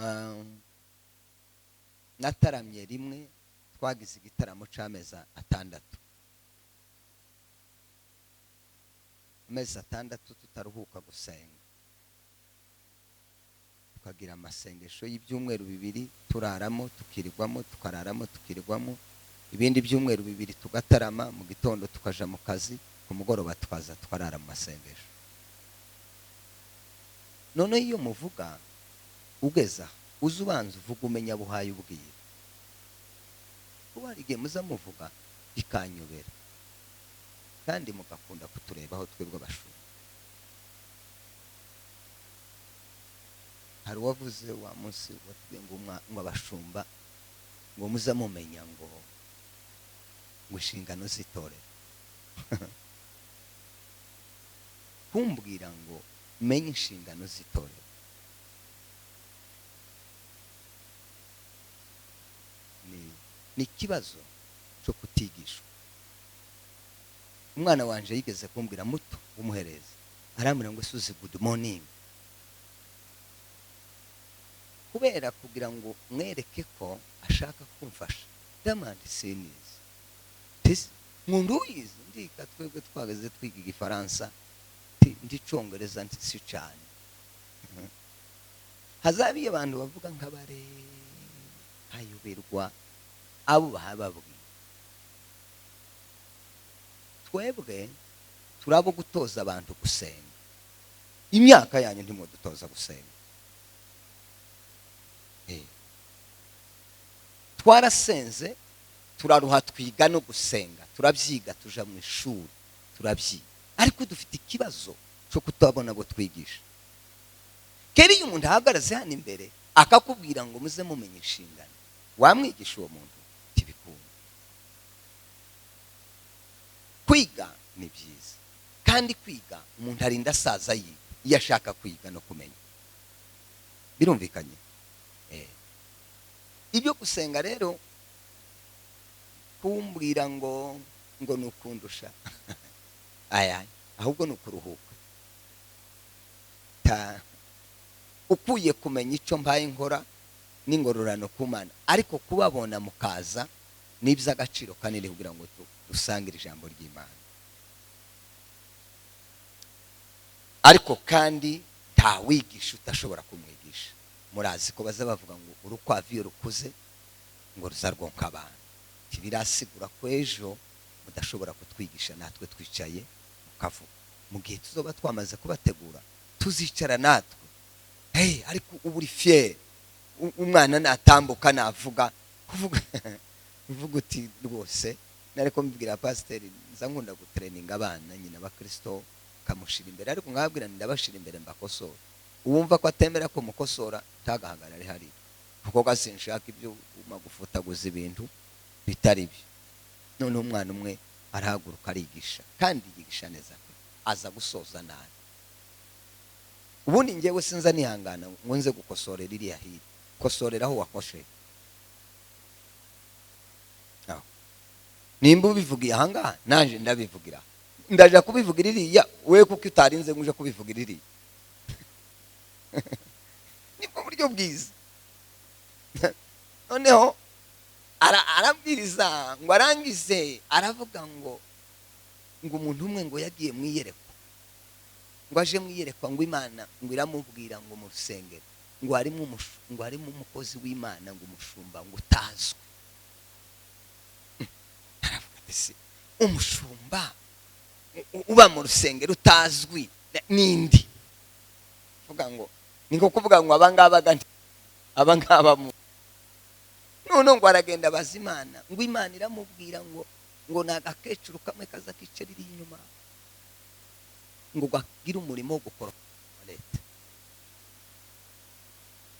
Ah, nataramye rimwe twagize igitaramo c'ameza atandatu, amezi atandatu tutaruhuka gusenga, tukagira amasengesho y'ibyumweru bibiri turaramo tukirirwamo, tukararamo tukirirwamo, ibindi byumweru bibiri tugatarama, mu gitondo tukaja mu kazi, ku mugoroba tukaza tukarara mu masengesho. None iyo muvuga ugeza uzi ubanza uvuga umenya buhaye ubwira, kuba hari igihe muza muvuga bikanyobera kandi mugakunda kuturebaho twebwe abashumba. Hari uwavuze wa munsi watubwiye ngo abashumba ngo muza mumenya ngo inshingano z'itorero. Kumbwira ngo menye inshingano z'itorero ni ikibazo cyo kutigishwa. Umwana wanje yigeze kumbwira muto w'umuhereza, arambwira ngo suzi good morning, kubera kugira ngo mwereke ko ashaka kumfasha. Ndamandi sinizi tisi nkundu uyizi ndika twebwe twageze twiga igifaransa ndi Congereza ntisi cyane. Hazabiye abantu bavuga nk'abare hayoberwa abo bahababwiye. Twebwe turabo gutoza abantu gusenga. Imyaka yanyu ndimo dutoza gusenga. Twarasenze turaruha twiga no gusenga, turabyiga tuja mu ishuri turabyiga, ariko dufite ikibazo cyo kutabona abo twigisha. Kera iyo umuntu ahagaraze hano imbere akakubwira ngo muze mumenye inshingano, wamwigisha uwo muntu tibikunda. Kwiga ni byiza, kandi kwiga umuntu arinda asaza yiga iyo ashaka kwiga no kumenya. Birumvikanye? Ibyo gusenga rero kumbwira ngo nukundusha aya ahubwo nukuruhuka. Ukuye kumenya icyo mbaye nkora n'ingororano kumana, ariko kubabona mukaza n'iby'agaciro kanini kugira ngo dusangire ijambo ry'Imana. Ariko kandi nta wigisha utashobora kumwigisha. Murazi ko baza bavuga ngo urukwavu iyo rukuze ngo ruzarwonka abantu. Kibirasigura ko ejo mudashobora kutwigisha natwe twicaye mukavuga. Mu gihe tuzoba twamaze kubategura tuzicara natwe. Ariko ubu uri fier, umwana natambuka navuga uvuga uti rwose nariko mbibwira pasiteri nza nkunda gutraininga abana nyina abakristo kamushira imbere, ariko ngabwira ndabashira imbere mbakosora. Uwumva ko atemera ko mukosora tagahagarare hari, kuko gasinshaka ibyo magufutaguza ibintu bitari byo. None umwana umwe arahaguruka arigisha, kandi yigisha neza, aza gusoza nabi. Ubundi ngewe sinza nihangana ngo nze gukosorera iriya hiri, kosorera aho wakoshe. Nimba ubivugiye ahangaha naje ndabivugira, ndaja kubivugira iriya, we kuko utarinze nguje kubivugira iriya. Nibwo buryo bwiza. Noneho arabwiriza ngo arangize aravuga ngo umuntu umwe ngo yagiye mwiyerekwa, ngo aje mwiyerekwa ngo Imana ngo iramubwira ngo mu rusengero ngo harimo umukozi w'Imana ngo umushumba ngo utazwe. Aravuga ati umushumba uba mu rusengero utazwi nindi? Vuga ngo niko kuvuga ngo abangaba mu none ngo aragenda baza Imana ngo Imana iramubwira ngo nagakecuru kamwe kaza kicerira inyuma ngo gagira umurimo wo gukora leta.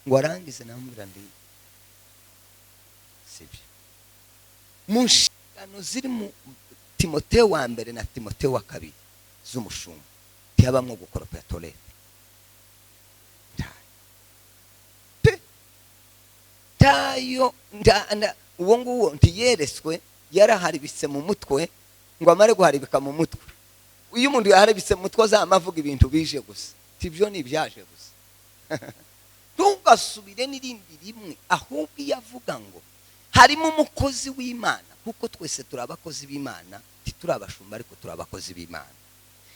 Ngo arangize namubwira ndi sibyo. Mu nshingano ziri mu Timoteyo wa mbere na Timoteyo wa kabiri z'umushumba ntiyabamwo gukora toilette. Tayo uwo nguwo ntiyereswe yaraharibise mu mutwe ngo amare guharibika mu mutwe. Uyu umuntu yaharibise mu mutwe azamavuga ibintu bije gusa, tibyo ni byaje gusa. ntugasubire n'irindi rimwe, ahubwo iyo avuga ngo harimo umukozi w'Imana, kuko twese turi abakozi b'Imana, tituri abashumba ariko turi abakozi b'Imana.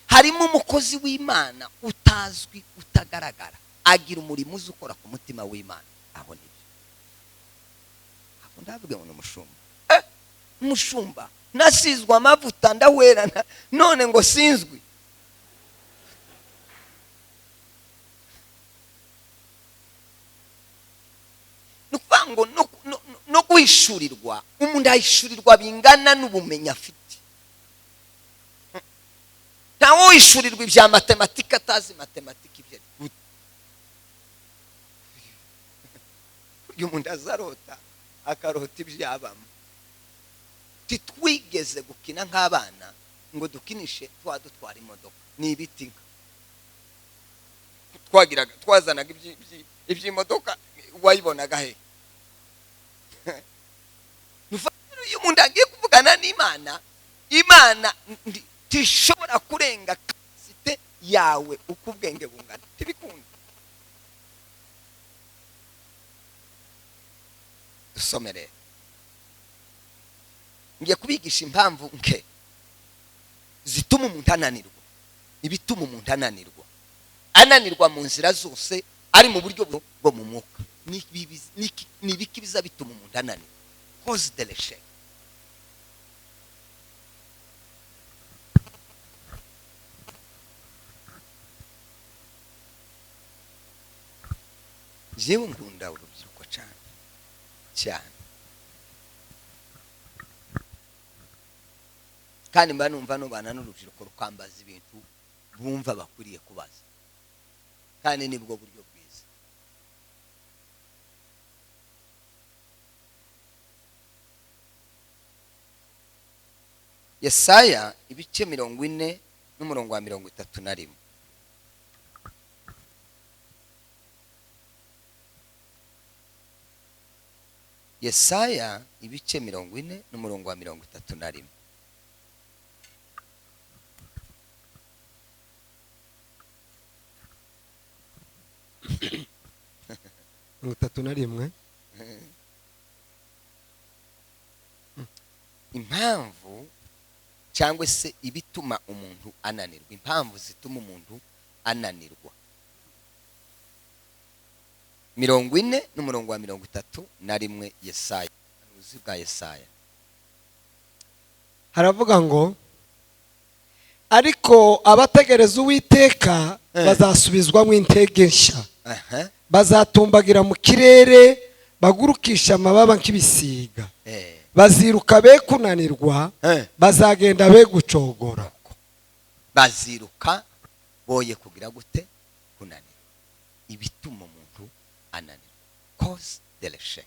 Harimo umukozi w'Imana utazwi, utagaragara, agira umurimo uzi ukora ku mutima w'Imana. Aho nibyo, aho ndavuga ngo n'umushumba, umushumba nasizwe amavuta ndawera, none ngo sinzwi. Nukuvuga ngo no guhishurirwa, umuntu ahishurirwa bingana n'ubumenyi afite. Ntawe uhishurirwa ibya matematika atazi matematika ibyo ari gute. Uyu muntu azarota akarota ibyabamo. Titwigeze gukina nk'abana ngo dukinishe dutwara imodoka n'ibiti. Twazanaga iby'imodoka wayibonaga he? Iyo umuntu agiye kuvugana n'Imana, Imana tishobora kurenga kapasite yawe uko ubwenge bungana. Tibikunda. Dusomere. Ngiye kubigisha impamvu nke zituma umuntu ananirwa. Ibituma umuntu ananirwa mu nzira zose, ari mu buryo bwo mu mwuka. Ni ibiki biza bituma umuntu ananirwa? Cause de l'échec. Jewe nkunda urubyiruko cyane, kandi mba numva nubana n'urubyiruko rukambaza ibintu bumva bakwiriye kubaza, kandi nibwo buryo bwiza. Yesaya ibice 40 n'umurongo wa 31. Yesaya ibice 40 n'umurongo wa 31. Impamvu cyangwa se ibituma umuntu ananirwa, impamvu zituma umuntu ananirwa. 40 n'umurongo wa 31 Yesaya, uzi bwa Yesaya. Haravuga ngo ariko abategereza Uwiteka bazasubizwamo intege nshya. Bazatumbagira mu kirere, bagurukisha amababa nk'ibisiga. Baziruka be kunanirwa, bazagenda be gucogora. Baziruka boye kugira gute? Kunanirwa. Ibituma umuntu ananirwa. Cause de l'échec.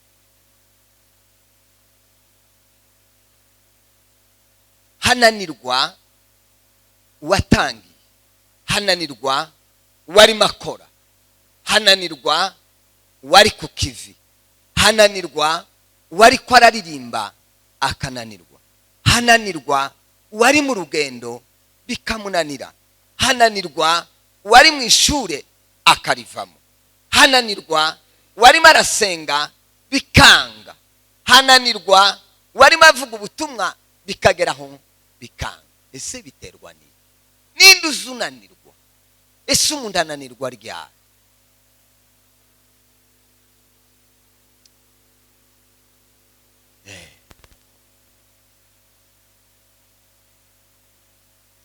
Hananirwa uwatangiye, hananirwa uwari makora, hananirwa uwari ku kivi, hananirwa uwari ko araririmba akananirwa, hananirwa uwari mu rugendo bikamunanira, hananirwa uwari mu ishure akarivamo, hananirwa uwarimo arasenga bikanga, hananirwa uwarimo avuga ubutumwa bikageraho bikanga. Ese biterwa ni ninde uzunanirwa? Ese umuntu ananirwa ryari?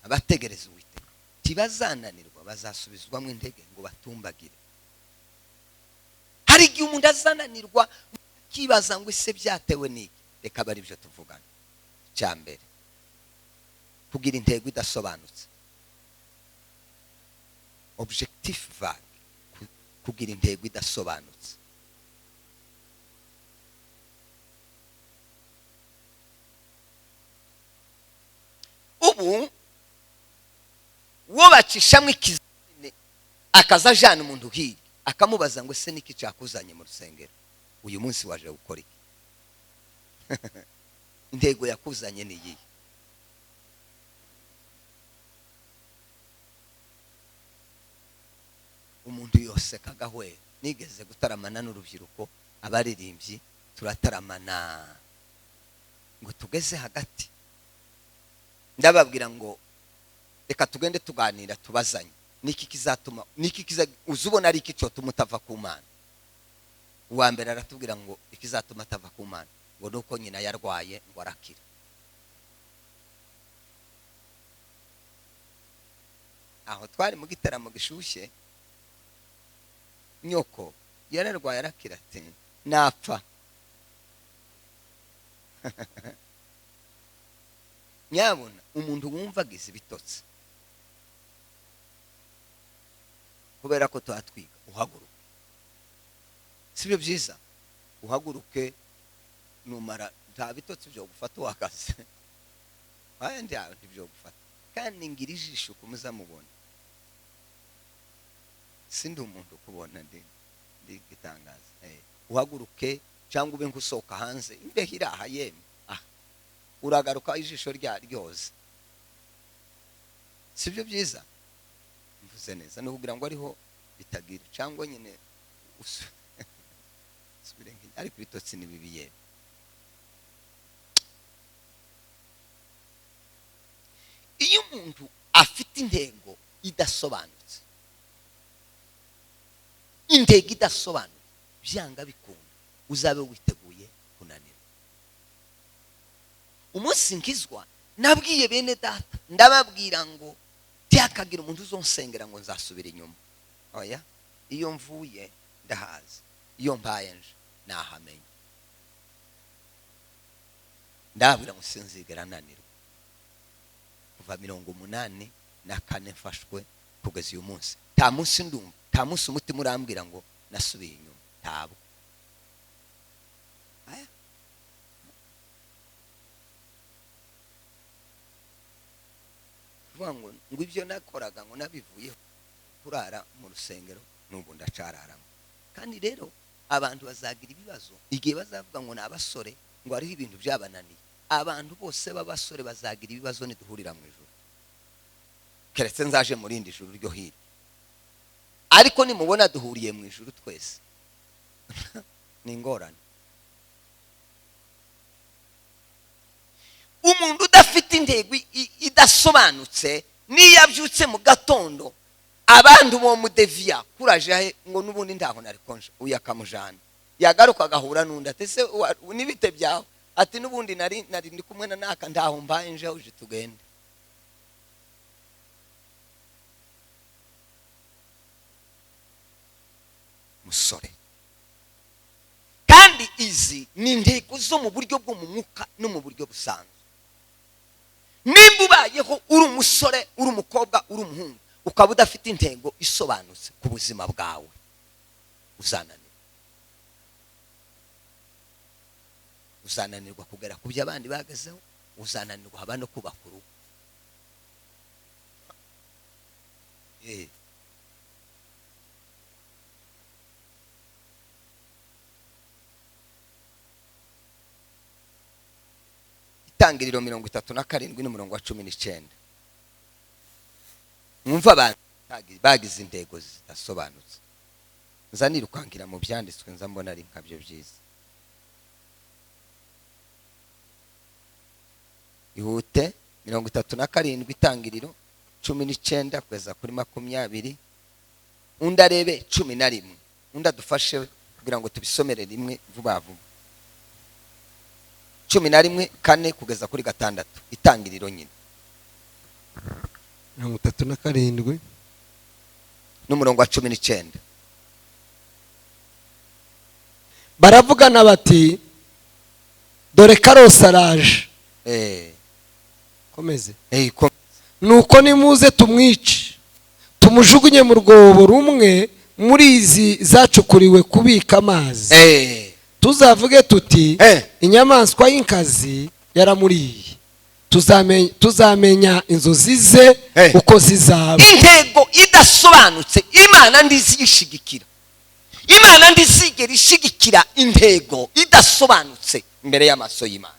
Abategereza Uwiteka ntibazananirwa, bazasubizwamo intege ngo batumbagire. Hari igihe umuntu azananirwa akibaza ngo ese byatewe n'iki? Reka bari byo tuvugana. Cyambere, kugira intego idasobanutse, objectif vague, kugira intego idasobanutse. Ubu wo bacishamwe ikizine akazajana umuntu hirya akamubaza ngo ese niki cyakuzanye mu rusengero uyu munsi waje gukora iki? Intego yakuzanye ni iyi. Umuntu yose kagahwera nigeze gutaramana n'urubyiruko abaririmbyi turataramana ngo tugeze hagati ndababwira ngo reka tugende tuganira tubazanye niki kizatuma uzubona ari iki cyo tumutava ku Mana. Uwa mbere aratubwira ngo ikizatuma atava ku Mana ngo nuko nyina yarwaye ngo arakira. Aho twari mu gitaramo gishyushye nyoko yararwaye arakira ati napfa. Nyabona umuntu wumvaga izi bitotsi kubera ko twatwiga uhaguruke, sibyo byiza, uhaguruke numara nta bitotsi byo gufata wakaze kandi byo gufata kandi ngira ijisho kumuza mubona sindi umuntu kubona ndi gitangaza uhaguruke cyangwa ube nkusohoka hanze imbeho iraha yemwe uragaruka ijisho ryoze, sibyo byiza. Mvuze neza no kugira ngo ariho bitagira cyangwa nyine subire ngi ariko bitotsi ni bibiye. Iyo umuntu afite intego idasobanutse, intego idasobanutse byanga bikunda uzabe witeguye kunanira. Umunsi nkizwa nabwiye bene data ndababwira ngo byakagira umuntu uzonsengera ngo nzasubira inyuma. Oya, iyo mvuye ndahaza, iyo mbaye nje nahamenya. Ndabwira ngo sinzigera nanirwa kuva 84 mfashwe kugeza uyu munsi. Nta munsi ndumva, nta munsi umutima urambwira ngo nasubiye inyuma, ntabo. Ngo ibyo nakoraga ngo nabivuyeho kurara mu rusengero n'ubu ndacararamo. Kandi rero abantu bazagira ibibazo igihe bazavuga ngo nabasore ngo ariho ibintu byabananiye. Abantu bose b'abasore bazagira ibibazo niduhurira mu ijuru, keretse nzaje muri indi juru ryo hirya. Ariko nimubona duhuriye mu ijuru twese ni ingorane. Umuntu udafite intego idasobanutse niyo abyutse mu gatondo abantu bo mudeviya kuraje ngo nubundi ndaho narikonje uya kamujana yagaruka agahura n'undi atese nibite byaho ati nubundi nari ndi kumwe na naka ndaho mbaye nje uje tugende. Musore kandi izi ni intego zo mu buryo bwo mu mwuka no mu buryo busanzwe. Nimba ubayeho uri umusore, uri umukobwa, uri umuhungu ukaba udafite intego isobanutse ku buzima bwawe uzananirwa kugera ku byo abandi bagezeho, uzananirwa haba no kubaka urugo. Itangiriro 37 n'umurongo wa 19. Mwumva abantu bagize intego zidasobanutse. Nzanirukankira mu byanditswe nza mbona ari nkabyo byiza. Ihute 37 Itangiriro 19 kugeza kuri 20. Undarebe 11. Undadufashe kugira ngo tubisomere rimwe vuba vuba. 11:4 kugeza kuri 6. Itangiriro nyine 37 n'umurongo wa 19. Baravugana bati dore Karosi araje. Komeze. Nuko nimuze tumwice tumujugunye mu rwobo rumwe muri izi zacukuriwe kubika amazi. Tuzavuge tuti inyamaswa y'inkazi yaramuriye. Tuzamenya inzozi ze uko zizaba. Intego idasobanutse Imana ndizishigikira. Imana ndizigera ishigikira intego idasobanutse imbere y'amaso y'Imana.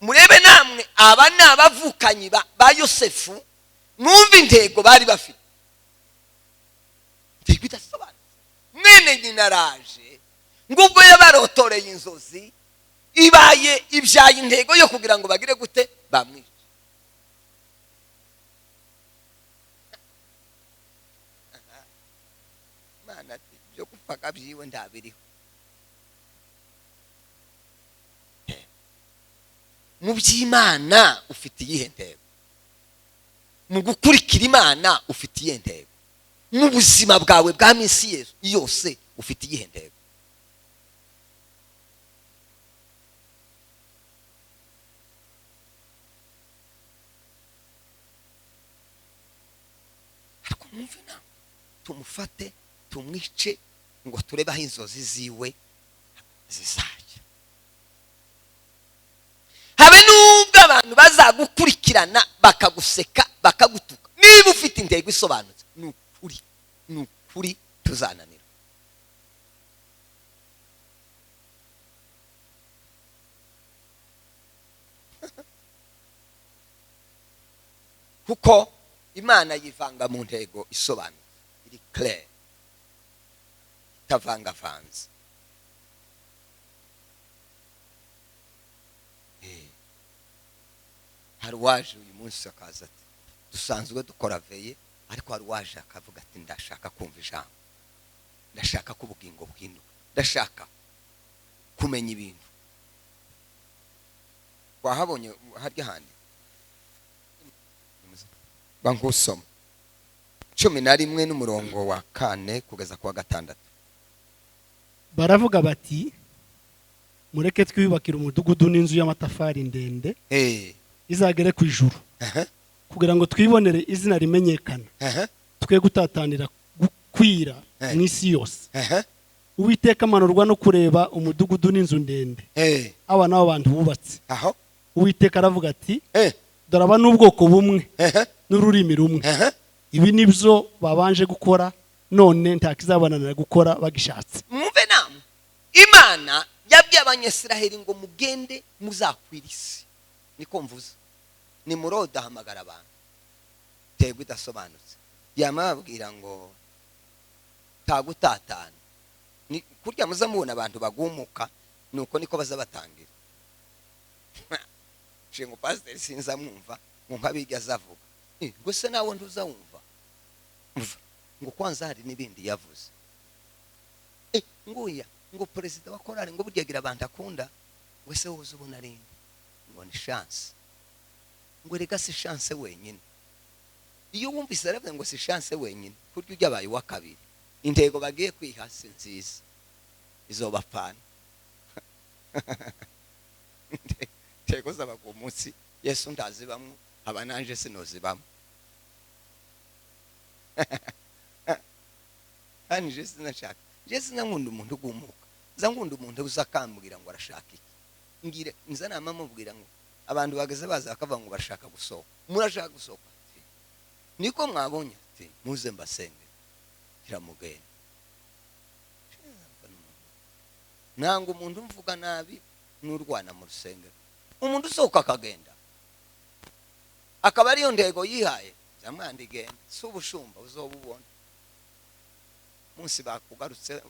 Murebe namwe aba n'abavukanyi ba Yosefu, numva intego bari bafite. intego idasobanutse. Mwene nyina araje ngo ubwo yabarotoreye inzozi ibaye ibyaye intego yo kugira ngo bagire gute bamwice. Mana ati byo gupfaga byiwe ndabiriho. Mu by'Imana ufite iyihe ntego? Mu gukurikira Imana ufite iyihe ntego? Mu buzima bwawe bwa minsi yose ufite iyihe ntego? Ariko mwumve nawe tumufate tumwice ngo turebe aho inzozi ziwe zizajya. Habe nubwo abantu bazagukurikirana bakaguseka bakagutuka, niba ufite intego isobanutse ni ukuri tuzananira. Kuko Imana yivanga mu ntego isobanutse, iri clear, itavangavanze. Hari uwaje uyu munsi akaza ati dusanzwe dukora veye, ariko hari uwaje akavuga ati ndashaka kumva ijambo, ndashaka ko ubugingo bw'induka, ndashaka kumenya ibintu. Wahabonye harya handi bankusoma 11 n'umurongo wa 4 kugeza kwa 6. Baravuga bati mureke twiyubakira umudugudu n'inzu y'amatafari ndende izagere ku ijuru, kugira ngo twibonere izina rimenyekana, twe gutatanira gukwira mu isi yose. Uwiteka amanurwa no kureba umudugudu n'inzu ndende aba nabo bantu bubatse. Uwiteka aravuga ati dore aba n'ubwoko bumwe n'ururimi rumwe, ibi nibyo babanje gukora, none ntakizabananira gukora bagishatse. Mwumve namwe Imana yabwiye Abanyesiraheli ngo mugende muzakwira isi, niko mvuze. Ni muroda hamagara abantu tego idasobanutse, yamabwira ngo tagutatana. Ni kurya muza mubona abantu bagumuka, nuko niko bazabatangira. Shengo pastor sinza mwumva ngo nkabijya zavuga ngo se nawe nduza wumva ngo kwanza hari nibindi yavuze nguya ngo president wa korali ngo buryagira abantu akunda ngo se woze ubona rindi ngo ni chance, ngo rega si chance wenyine. Iyo wumvise aravuga ngo si chance wenyine, kurya ujya bayi wa kabiri, intego bagiye kwihasa nziza izobapana. Tego zaba ku munsi Yesu ndazibamwe, abananje sinozibamwe. Ani Yesu nashaka, Yesu nankunda umuntu ugumuka, zankunda umuntu uzakambwira ngo arashaka iki. Ngire nza namamubwira ngo abantu bageze baza akava ngo barashaka gusohoka, murashaka gusohoka niko mwabonye ati muze mbasenge kiramugenda. Nango umuntu mvuga nabi n'urwana mu rusengero, umuntu usohoka akagenda akaba ariyo ntego yihaye, zamwandigenda si ubushumba uzobubona munsi bakugarutse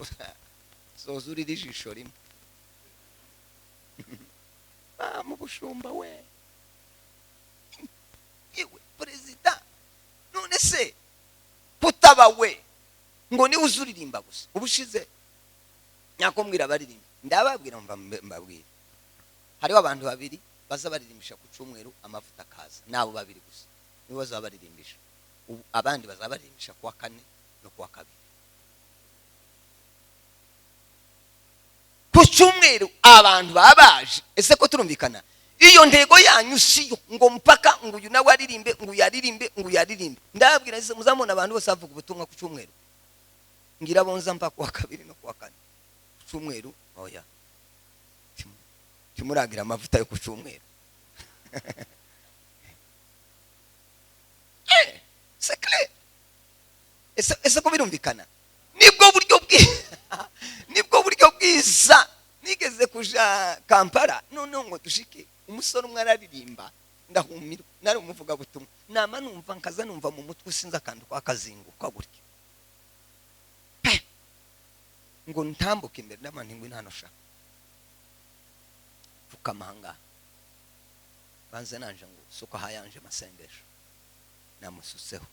zozurira ijisho rimwe. Mu bushumba we iwe perezida, none se kutaba we ngo ni uzuririmba gusa. Ubushize nyakombwira abaririmba, ndababwira mbabwira hariho abantu babiri baza baririmbisha ku cyumweru amavuta akaza, nabo babiri gusa nibo baza baririmbisha, abandi baza baririmbisha kuwa kane no kuwa kabiri. Ku cyumweru abantu babaje, ese ko turumvikana iyo ntego yanyu siyo ngo mpaka ngo uyu nawe aririmbe ngo yaririmbe ngo yaririmbe. Ndababwira ese muzamona abantu bose bavuga ubutumwa ku cyumweru, ngira bonza mpaka kuwa kabiri no kuwa kane. Ku cyumweru oya timuragira amavuta yo ku cyumweru. Sekle ese ko birumvikana. Nibwo buryo bwiza nigeze kuja Kampala, none ngo dushike umusoro umwe araririmba ndahumirwa, nari umuvuga butumwa nama numva nkaza numva mu mutwe sinza kandi kwa kazinguka buryo ngo ntambuke imbere n'abantu ngo intano shaka fukamanga banze nanje ngo suko hayanje masengesho namususeho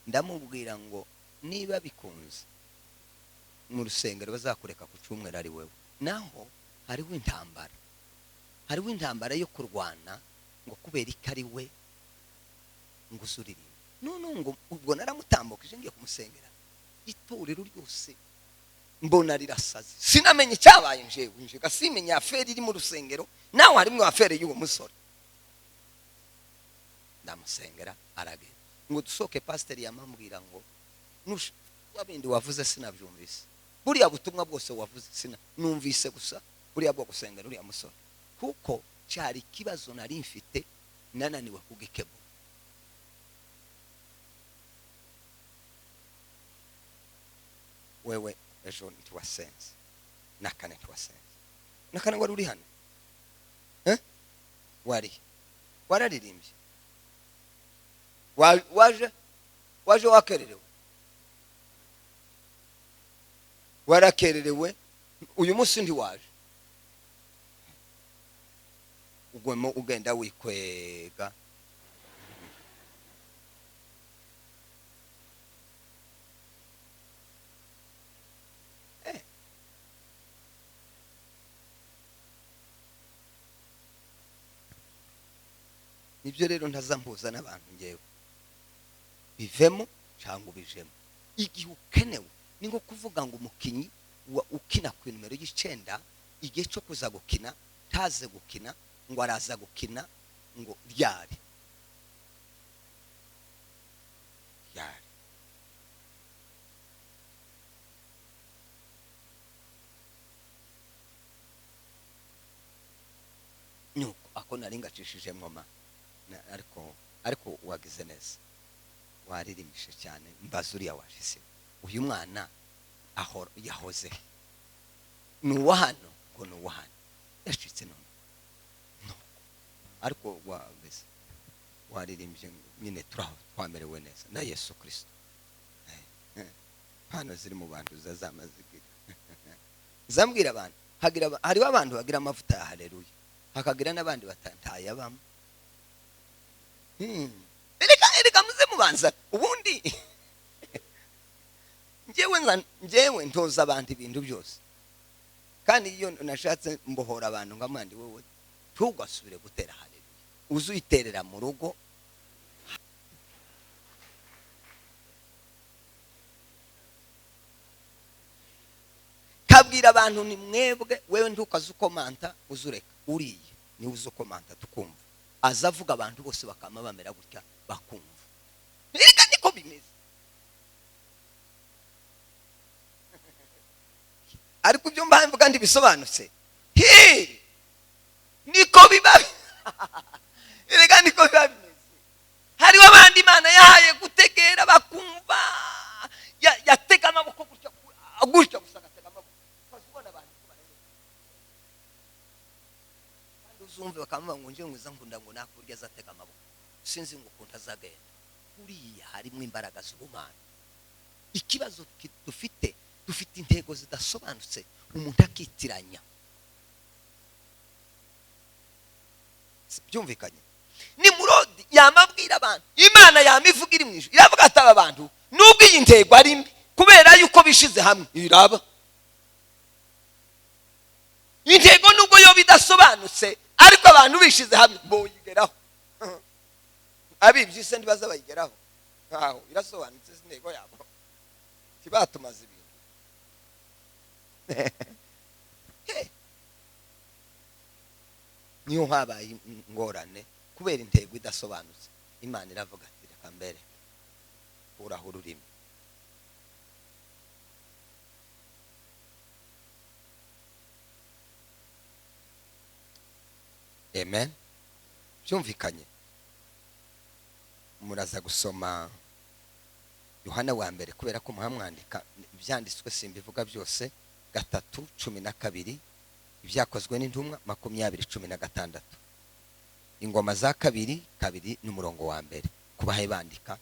ndamubwira ngo niba bikunze mu rusengero bazakureka ku cyumweru ari wewe naho hariho intambara yo kurwana ngo kubera ikari we ngo usurire none ngo ubwo naramutambukije ngiye kumusengera ituriro ryose mbona rirasaze sinamenye icyabaye nje gasimenya aferi iri mu rusengero nawe harimo aferi y'uwo musore ndamusengera aragenda ngo dusoke pastor yamambwira ngo nusha wabindi wavuze sinavyumvise buriya butumwa bwose wavuze sina numvise gusa buriya bwo gusengera uriya musore kuko cyari kibazo nari mfite nananiwe kugikemo wewe ejo ntiwasenze nakane ntiwasenze nakane wari uri hano wararirimbye waje wakererewe warakererewe uyu munsi ntiwaje ugwemo ugenda wikwega nibyo rero ntazampuza n'abantu ngewe bivemo cyangwa ubijemo igihe ukenewe ni nko kuvuga ngo umukinyi ukina ku numero y'icenda igihe cyo kuza gukina taze gukina ngo araza gukina ngo ryari nuko ako nari ngacishije ngoma ariko wagize neza waririmishe cyane mbaza uriya waje se uyu mwana yahoze nuwa hano ngo nuwa hano yashitse none ariko wabese waririmbye nyine twamerewe neza na Yesu Kristo hano ziri mu bantu zazamazigira zambwira abantu hariho abantu bagira amavuta ya haleluya hakagira n'abandi batantaye abamo ereka muze mubanza ubundi njyewe ntoza abantu ibintu byose kandi iyo nashatse mbohora abantu ngamwandi wowe tugasubire gutera haleluya uzuyiterera mu rugo kabwira abantu ni mwebwe wewe ntukaze ukomanta uzureka uriye ni uzukomanta tukumva azavuga abantu bose bakama bamera gutya bakumva reka niko bimeze ariko byo mbaye kandi bisobanutse niko biba reka niko biba bimeze hari abandi Imana yahaye gutegera bakumva yateka amaboko gutya gusa gateka amaboko bazubona abantu uzumve bakamva ngo nje nguza nkunda ngo nakurya zateka amaboko sinzi ngo kunta zagenda kuriya harimo imbaraga z'ubumana ikibazo dufite intego zidasobanutse umuntu akitiranya byumvikanye ni murodi yamabwira abantu Imana yamivugira imwisho iravuga ataba abantu nubwo iyi ntego ari mbi kubera yuko bishize hamwe iraba intego nubwo yo bidasobanutse ariko abantu bishize hamwe boyigeraho abibyise ndibaza bayigeraho aho irasobanutse intego yabo kibatumaze ibintu niyo habaye ingorane kubera intego idasobanutse Imana iravuga ati reka mbere uraho ururimi amen byumvikanye muraza gusoma Yohana wa mbere kubera ko muhamwandika ibyanditswe simbivuga byose 3:12 ibyakozwe n'intumwa 20:16 ingoma za kabiri n'umurongo wa mbere kubahe bandika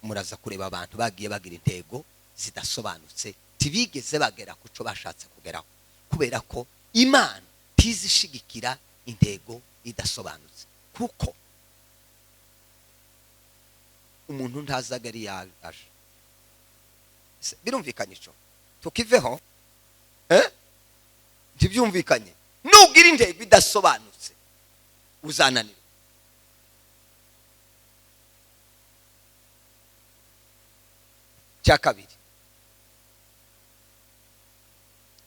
muraza kureba abantu bagiye bagira intego zidasobanutse tibigeze bagera ku cyo bashatse kugeraho, kubera ko imana tizishigikira intego idasobanutse, kuko umuntu ntazaga ari yaje. Birumvikanye ico tukiveho, ntibyumvikanye. Nugira intego idasobanutse uzananira. Cya kabiri,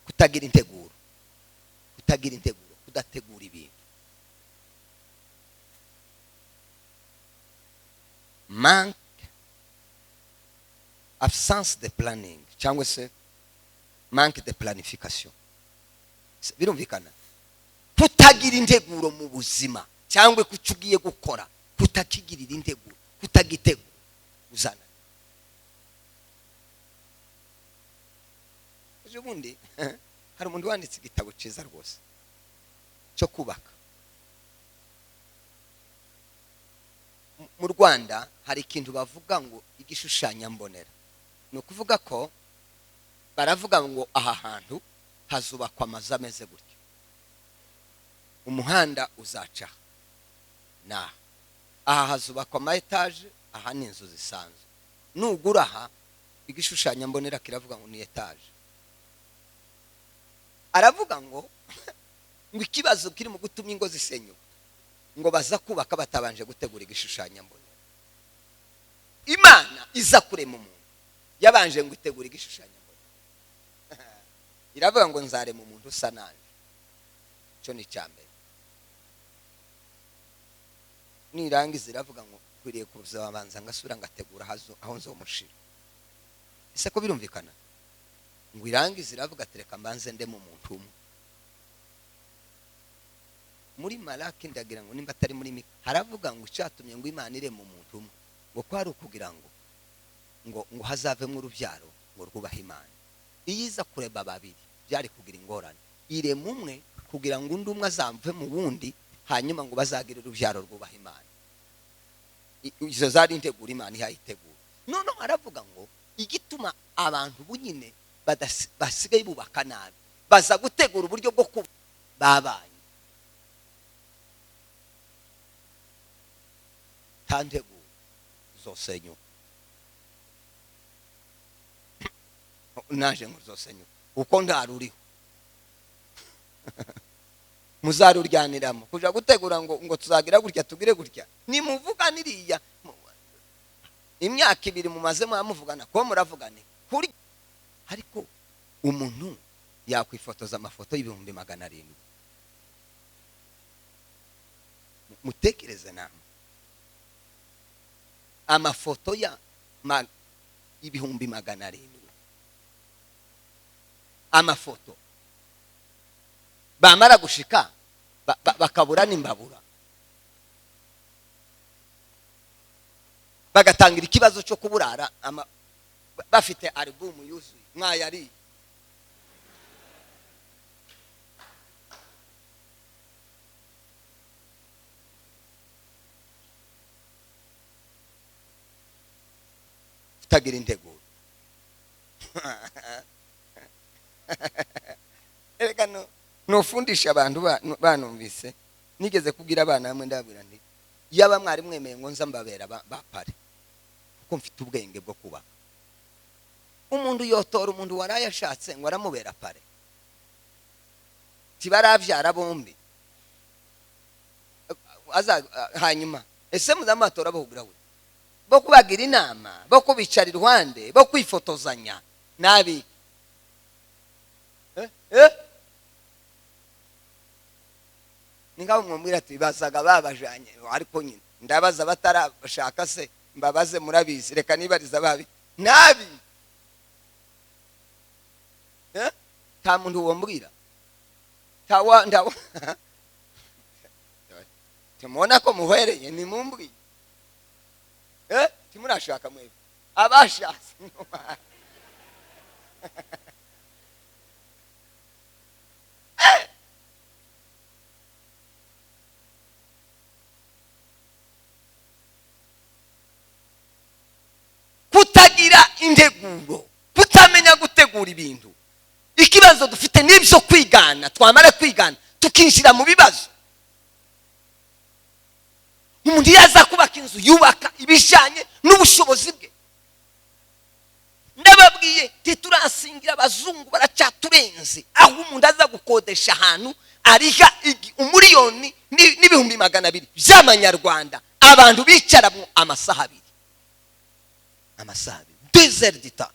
kutagira integuro, kudategura ibintu. Manque, absence de planning, cyangwa se manque de planification. Birumvikana, kutagira integuro mu buzima cyangwa kucyo ugiye gukora, kutakigirira integuro, kutagitegura uzana. Ubundi hari umuntu wanditse igitabo cyiza rwose cyo kubaka. Mu Rwanda hari ikintu bavuga ngo igishushanyo mbonera. Ni ukuvuga ko baravuga ngo aha hantu hazubakwa amazu ameze gutya, umuhanda uzaca na aha hazubakwa ama etaje, aha ni inzu zisanzwe. Nugura aha igishushanyo mbonera kiravuga ngo ni etaje. Aravuga ngo ikibazo kiri mu gutuma ingo zisenyuka ngo baza kubaka batabanje gutegura igishushanyo mbonera. Imana iza kurema umuntu yabanje ngo itegure igishushanyo mbonera. Iravuga ngo nzarema umuntu usa nanje. Cyo ni cyambere. Nirangiza iravuga ngo kwiriye kuza babanza ngasura ngategura aho nzomushira. Ese ko birumvikana? Ngo irangiza iravuga tereka mbanze ndemo umuntu umwe. Muri Malaki ndagira ngo nimba atari muri Mika haravuga ngo cyatumye ngo Imana irema umuntu umwe ngo kwari ukugira ngo hazavemo urubyaro ngo rwubaha Imana. Iyiza kureba babiri byari kugira ingorane. Irema umwe kugira ngo undi umwe azamve mu wundi, hanyuma ngo bazagire urubyaro rwubaha Imana. Izo zari integura Imana ihayitegura. None haravuga ngo igituma abantu bunyine basigaye bubaka nabi, baza gutegura uburyo bwo kuba babanye. Tantegura zosenyuka. Naje ngo zosenyuka uko ndaruriho. Muzaruryaniramo kuja gutegura ngo tuzagira gutya tugire gutya. Nimuvuga niriya imyaka 2 mumaze muvugana ko muravugane kuri. Ariko umuntu yakwifotoza amafoto y'700. Mutekereze namwe amafoto ya 700. Amafoto bamara gushika bakabura n'imbabura, bagatangira ikibazo cyo kuburara bafite album yuzuye mwayari. Tagira integuro. Erega nofundisha abantu banumvise. Nigeze kugira abana bamwe ndabwira nti yaba mwari mwemeye ngo nza mbabera bapare kuko mfite ubwenge bwo kuba. Umuntu yotora umuntu waraye ashatse ngo aramubera pare, tibarabyara bombi. Hanyuma ese muzamatora bahugura we bo kubagira inama, bo kubicara iruhande, bo kwifotozanya nabi. Ningaho mwumwira tubibazaga babajanye, ariko nyine ndabaza batarashaka se mbabaze murabizi, reka nibariza babi nabi. Ta muntu wombwira tawa ndawa timona ko muhereye ni mumbwi timurashaka mwebwe abashatse kutagira integuro, kutamenya gutegura gutegura ibintu. Ikibazo dufite n'ibyo kwigana, twamara kwigana tukinjira mu bibazo. Umuntu yaza kubaka inzu yubaka ibijanye n'ubushobozi bwe. Ndababwiye titurasingira abazungu baracaturenze, aho umuntu aza gukodesha ahantu ariha umuriyoni n'ibihumbi 200 by'amanyarwanda, abantu bicara mu amasaha 2 2 dita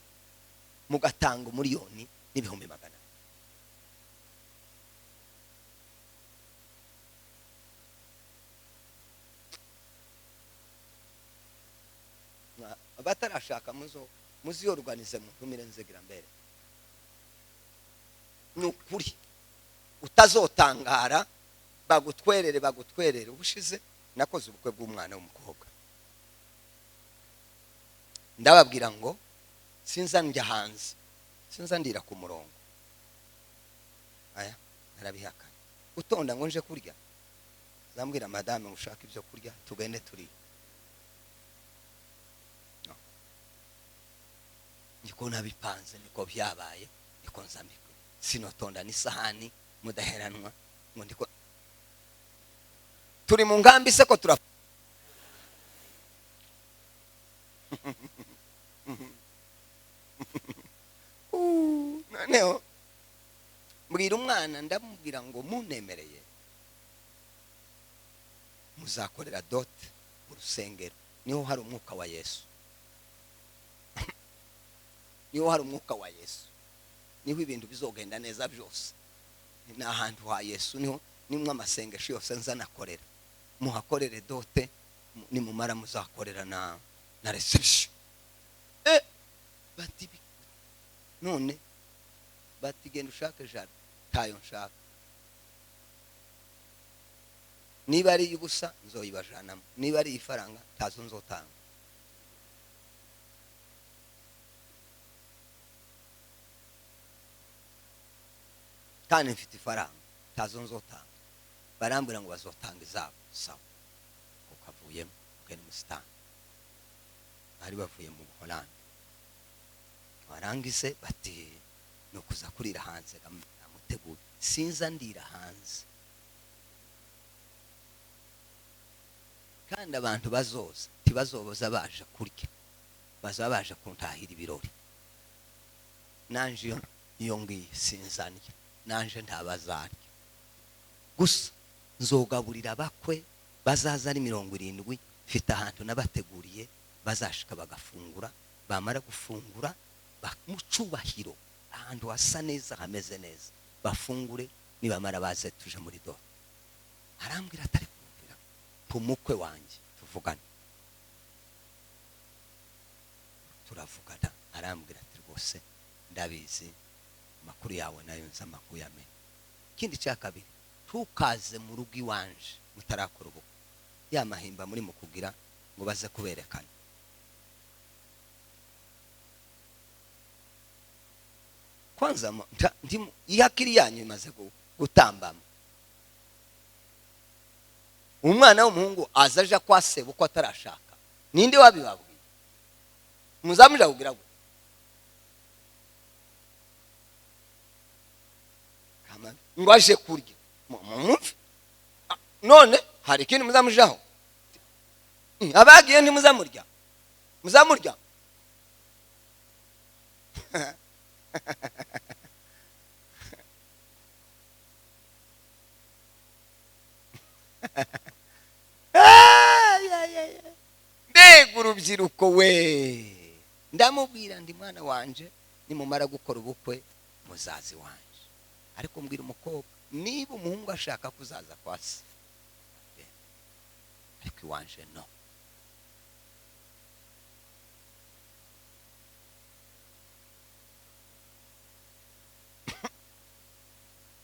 mugatanga umuriyoni n'ibihumbi 200. Batarashaka muzi organize mu ntumire nzegira mbere. Nukuri utazotangara bagutwerere ubushize nakoze ubukwe bw'umwana w'umukobwa. Ndababwira ngo sinza njya hanze, sinza ndira ku murongo. Aya narabihaka. Utonda ngo nje kurya. Zambwira madame ushaka ibyo kurya tugende turi. Niko nabipanze, niko byabaye, niko nzambikwe. Sinotonda n'isahani mudaheranwa ngo ndiko turi mu ngambi se ko tura noneho mbwira umwana, ndamubwira ngo munemereye muzakorera dote mu rusengero, niho hari umwuka wa Yesu. Niho hari umwuka wa Yesu, niho ibintu bizogenda neza byose. Ni ahantu ha Yesu, niho nimwe amasengesho yose nzanakorera. Muhakorere dote, nimumara muzakorera na reception. Bati none bati genda ushake jana tayo nshaka, niba ari ubusa nzoyibajanamo, niba ari ifaranga tazo nzotanga. Kandi mfite ifaranga tazo nzotanga. Barambwira ngo bazotanga izabo sawa, ukavuyemo ukene musitani. Bari bavuye mu Holland, barangize bati no kuza kurira hanze amutegura. Sinza ndira hanze, kandi abantu bazoza tibazoboza baje kurya, bazabaje kuntahira ibirori. Nanje iyo ngiye sinzaniye, nanje ntabazarya gusa nzogaburira bakwe bazaza ari 70. Mfite ahantu nabateguriye bazashika bagafungura, bamara gufungura bamucubahiro ahantu hasa neza hameze neza, bafungure nibamara baze tuje muri do. Arambwira atari kumvira umukwe wanjye tuvugana, turavugana. Arambwira ati rwose ndabizi makuru yawe nayo nza makuru yamenye. Kindi cya kabiri, tukaze mu rugo iwanje mutarakora ubukwe, ya mahimba muri mukugira ngo baze kuberekana. Kwanza ndimu iyakiri yanyu imaze gutambama. Umwana w'umuhungu azaja kwa sebo ko atarashaka, ninde wabibabwiye? Muzamuja kugira ngo kama ngwaje kurya mumve. None hari ikindi muzamujaho, abagiye ntimuzamurya, muzamurya. Mbega urubyiruko we! Ndamubwira ndi mwana wanje nimumara gukora ubukwe muzazi wanje. Ariko mbwira umukobwa, niba umuhungu ashaka kuzaza kwa se, ariko iwanje no.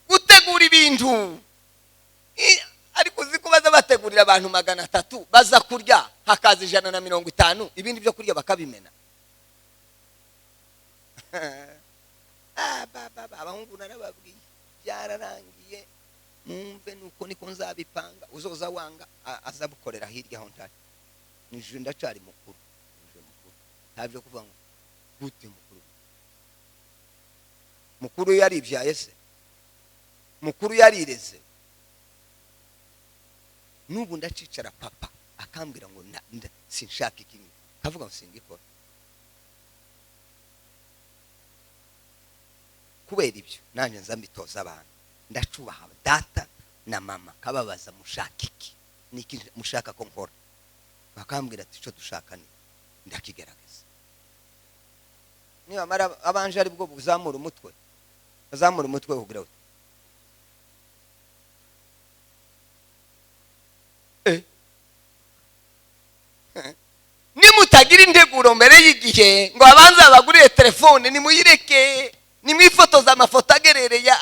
Gutegura ibintu ariko zikubaza bategurira abantu 300 baza kurya, hakaza 150, ibindi byo kurya bakabimena. Abahungu narababwiye byararangiye, mumve nuko niko nzabipanga. Uzoza wanga azabukorera hirya aho ntari, nije ndacari mukuru, nije mukuru, ntabyo kuvuga ngo gute mukuru. mukuru yaribyaye se, mukuru yarireze. N'ubu ndacicara papa akambwira ngo sinshaka iki, kavuga ngo singikora. Kubera ibyo nanjye nza mbitoza abantu, ndacubaha data na mama, kababaza mushaka iki, niki mushaka ko nkora, bakambwira ati cyo dushaka ni ndakigerageza. Niba mara abanje ari bwo buzamura umutwe, bazamura umutwe kugira uti nimutagira integuro mbere y'igihe ngo abanza bagurire telefone, nimuyireke, nimwifotoza amafoto agerereye,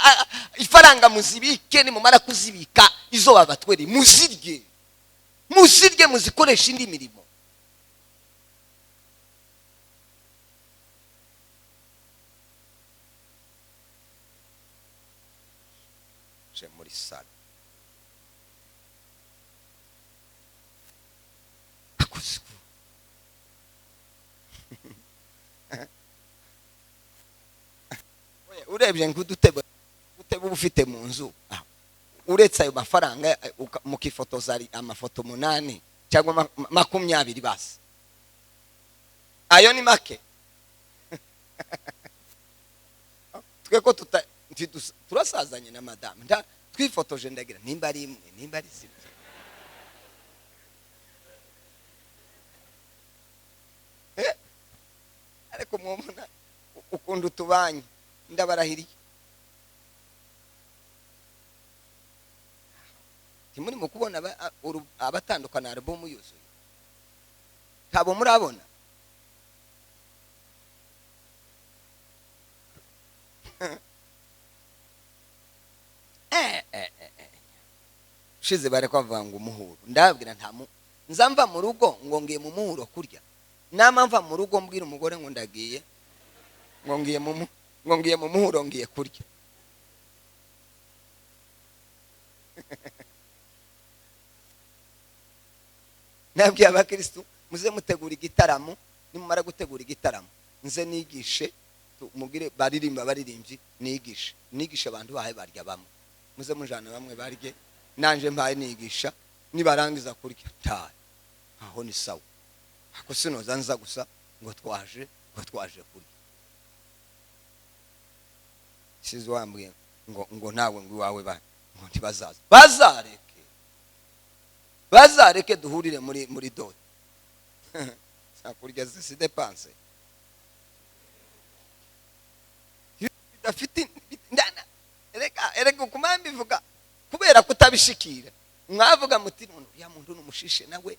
ifaranga muzibike, nimumara kuzibika izo babatwere muzirye, muzirye muzikoresha indi mirimo. Je muri sala akusiku urebye nk'udutebe ufite mu nzu, uretse ayo mafaranga mukifotoza ari amafoto 8 cyangwa 20 basi, ayo ni make. Twe ko turasazanye na madame twifotoje, ndagira nimba ari imwe nimba ari sibyo. Ariko mwumva ukunda utubanye, ndabarahiriye timuri mu kubona abatandukana album yuzuye, ntabo murabona. Shize bare kwavuga ngo umuhuro, ndabwira nzamva mu rugo ngo ngiye mu muhuro kurya, nama mva mu rugo mbwira umugore ngo ndagiye, ngo ngiye mu muhuro ngiye kurya. Nabwiye abakristo muze mutegura igitaramo, nimumara gutegura igitaramo nze nigishe, mugire baririmbyi nigishe abantu bahe barya bamwe, muze mujana bamwe barye, nanje mpaye nigisha, nibarangiza kurya taye aho ni sawa. Ako sinoza nza gusa ngo twaje kurya. Sizo wambwiye ngo nawe ngo iwawe ngo ntibazaza, bazareke duhurire muri dote. Sakurya zisi dépense bidafite ndana, erega kumambi vuga kubera kutabishikira, mwavuga muti ya muntu n'umushishe nawe,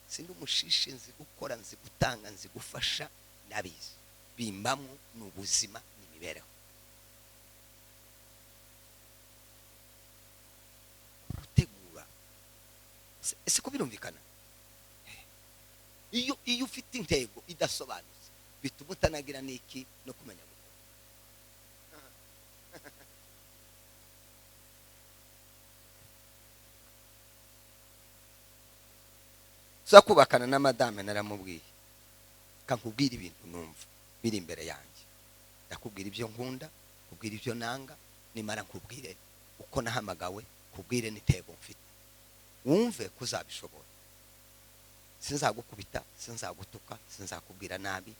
sindi umushishe, nzi gukora, nzi gutanga, nzi gufasha, nabizi bimbamo n'ubuzima n'imibereho. Gutegura ese ko birumvikana, iyo ufite intego idasobanutse bituma utanagira n'iki no kumenya gukora. Za kubakana na madame naramubwiye, kankubwira ibintu numva biri imbere yanjye, ndakubwira ibyo nkunda, kubwira ibyo nanga, nimara nkubwire uko nahamagawe, kubwire n'itego mfite, wumve kuzabishobora. Sinzagukubita, sinzagutuka, sinzakubwira nabi,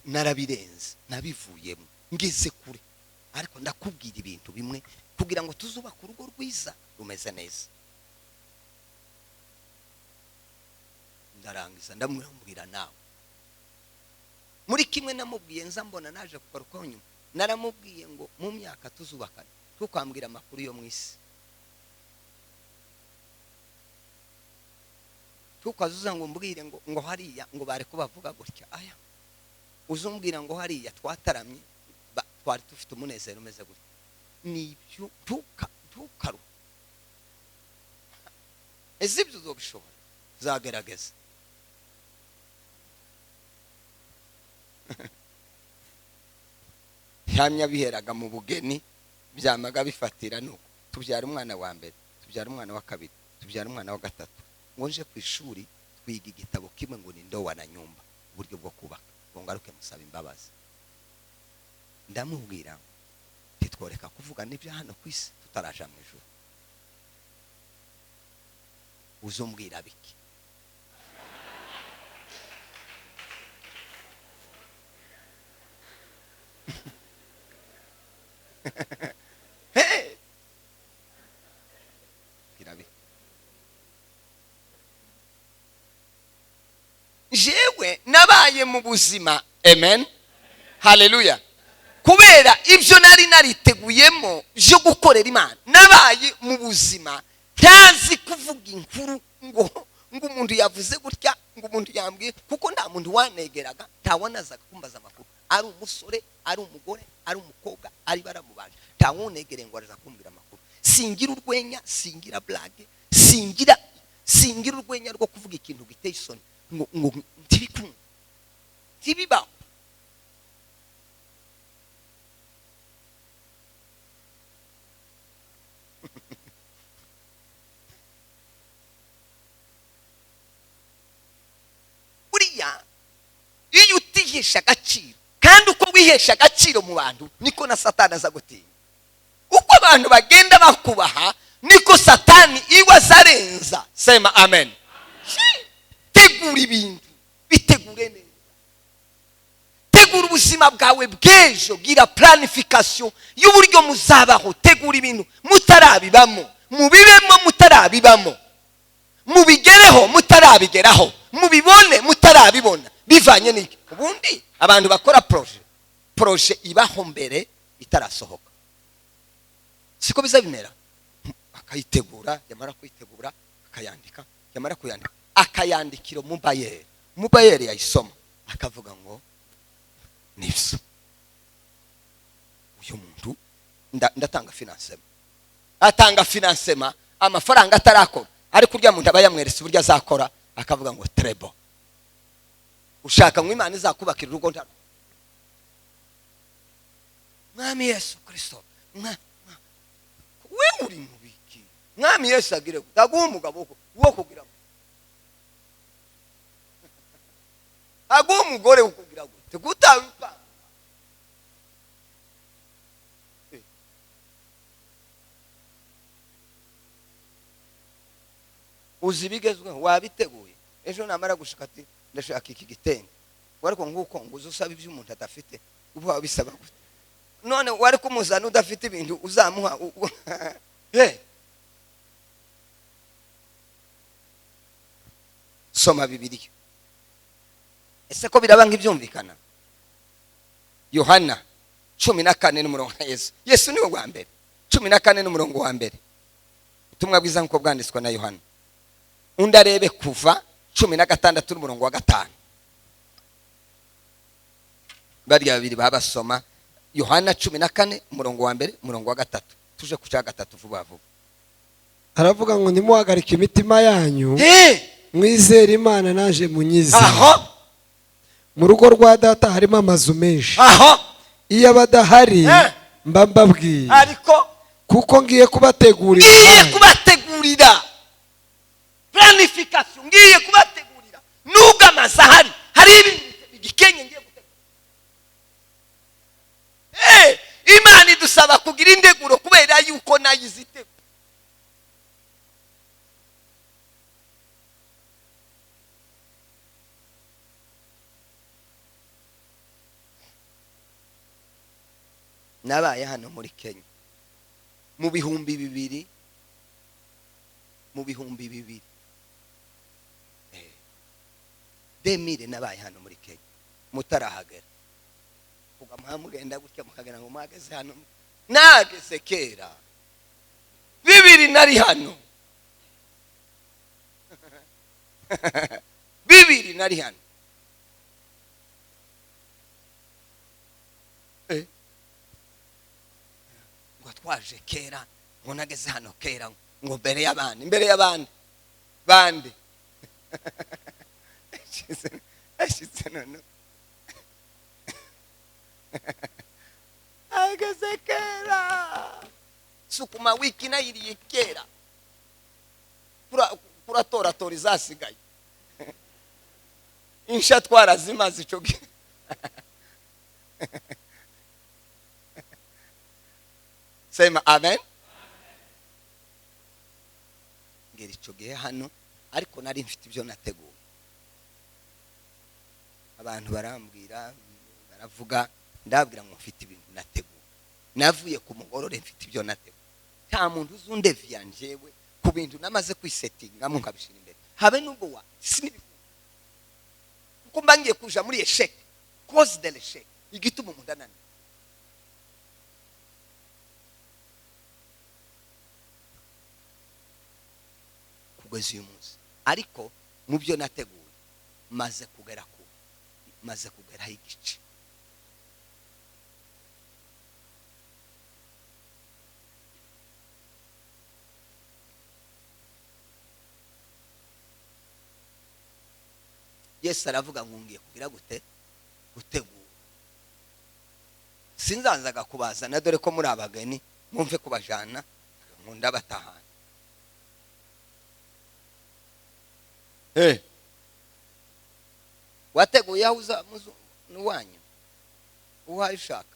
narabirenze, nabivuyemo, ngeze kure, ariko ndakubwira ibintu bimwe kugira ngo tuzubaka urugo rwiza rumeze neza. Ndarangiza ndamubwira nawe muri kimwe namubwiye, nza mbona naje kugarukaho nyuma, naramubwiye ngo mu myaka tuzubakana tukambwira amakuru yo mwisi, tukazuza ngo mbwire ngo hariya ngo bare ko bavuga gutya, aya uzumbwira ngo hariya twataramye twari dufite umunezero umeze gutya, nibyo tukaru ezibyo uzobishobora, zagerageza. Hamya biheraga mu bugeni, byamaga bifatira nuko tubyara umwana wa mbere, tubyara umwana wa kabiri, tubyara umwana wa gatatu, ngo nje ku ishuri twiga igitabo kimwe ngo ni ndowa na nyumba, uburyo bwo kubaka, ngo ngaruke musaba imbabazi. ndamubwira titworeka kuvuga n'ibyo hano ku isi tutaraja mu ijuru. Uzombwira biki? Jewe nabaye mu buzima, amen, haleluya, kubera ibyo nari nariteguyemo byo gukorera Imana. Nabaye mu buzima ntazi kuvuga inkuru ngo umuntu yavuze gutya, ngo umuntu yambwiye, kuko nta muntu wanegeraga, ntawonazaga kumbaza amakuru. Ari umusore, ari umugore, ari umukobwa, ari baramubanje, ntawonegere ngo araza kumbwira amakuru. Singira urwenya, singira blage, singira urwenya rwo kuvuga ikintu giteye isoni ngo ntibikunda, ntibibaho. Buriya iyo utihesha agaciro, kandi uko wihesha agaciro mu bantu niko na Satani aza gutinya. Uko abantu bagenda bakubaha niko Satani iwe azarenza. Sema amen. Tegura ibintu, bitegure neza. Tegura ubuzima bwawe bw'ejo, gira planification y'uburyo muzabaho. Tegura ibintu mutarabibamo, mubibemo mutarabibamo, mubigereho mutarabigeraho, mubibone mutarabibona. Bivanye n'iki? Ubundi abantu bakora projet ibaho mbere itarasohoka. Siko biza bimera. Akayitegura, yamara kuyitegura akayandika, yamara kuyandika akayandikira mubayeri yayisoma, akavuga ngo nivyo uyu muntu ndatanga financement. Atanga financement amafaranga atarakora, ariko urya muntu abayamweretse uburyo azakora, akavuga ngo trebo. Ushaka ngo Imana izakubakira urugo ntaro. Mwami Yesu Kristo, we uri mubiki? Mwami Yesu agire daguha umugabo wo kugira, aguha umugore wo kugira gute gutawipa. Uzi bigezweho, wabiteguye. Ejo namara gushika ati ndashaka iki gitenge, wariko nguko nguzo usaba ibyo umuntu adafite, ubu wabisaba gute? None wari kumuzana udafite ibintu uzamuha Soma Bibiliya. Ese ko biraba nk'ibyumvikana? Yohana 14 n'umurongo wa Yesu niwe wa mbere. 14 n'umurongo wa mbere. Ubutumwa bwiza nko bwanditswe na Yohana. Undi arebe Kuva 16 n'umurongo wa 5. Bari babiri babasoma Yohana 14 umurongo wa mbere, umurongo wa 3. Tuje ku cya 3 vuba vuba. Aravuga ngo ntimuhagarike imitima yanyu, mwizere Imana naje munyize. Mu rugo rwa data harimo amazu menshi. Iyo abadahari mba mbabwiye, ariko kuko ngiye kubategurira planification, ngiye kubategurira. Nubwo amazu ahari, hari ibintu bigikenye ngiye gutegura. Imana idusaba kugira indeguro kubera yuko nayizite. Nabaye hano muri Kenya mu bihumbi bibiri demire. Nabaye hano muri Kenya mutarahagera, kuga muhamugenda gutya mukagera ngo mwageze hano. Nageze kera 2 nari hano 2 nari hano. Ngo twaje kera, ngo nageze hano kera, ngo mbere y'abandi bande ashitse none ageze kera. Sukuma wiki nayiriye kera, kuratora izasigaye. Insha twarazimaze ico sema amen. Ngera icyo gihe hano ariko nari mfite ibyo nateguye, abantu barambwira baravuga, ndabwira ngo mfite ibintu nateguye, navuye ku mugorore mfite ibyo nateguye. Nta muntu uzundeviya njyewe ku bintu namaze kwisetingamo nkabishira imbere, habe nubwo wa sinibivuga kuko mbangiye kuja muri esheke cause de l'échec igituma umuntu ananiwe. Kugeza uyu munsi ariko mu byo nateguye maze kugeraho igice. Yesu aravuga ngo ngiye kugira gutegura, sinzanzaga kubazana dore ko muri abageni mwumve kubajana ngo ndabatahana. Wateguye aho uza n'uwanyu uhayishaka,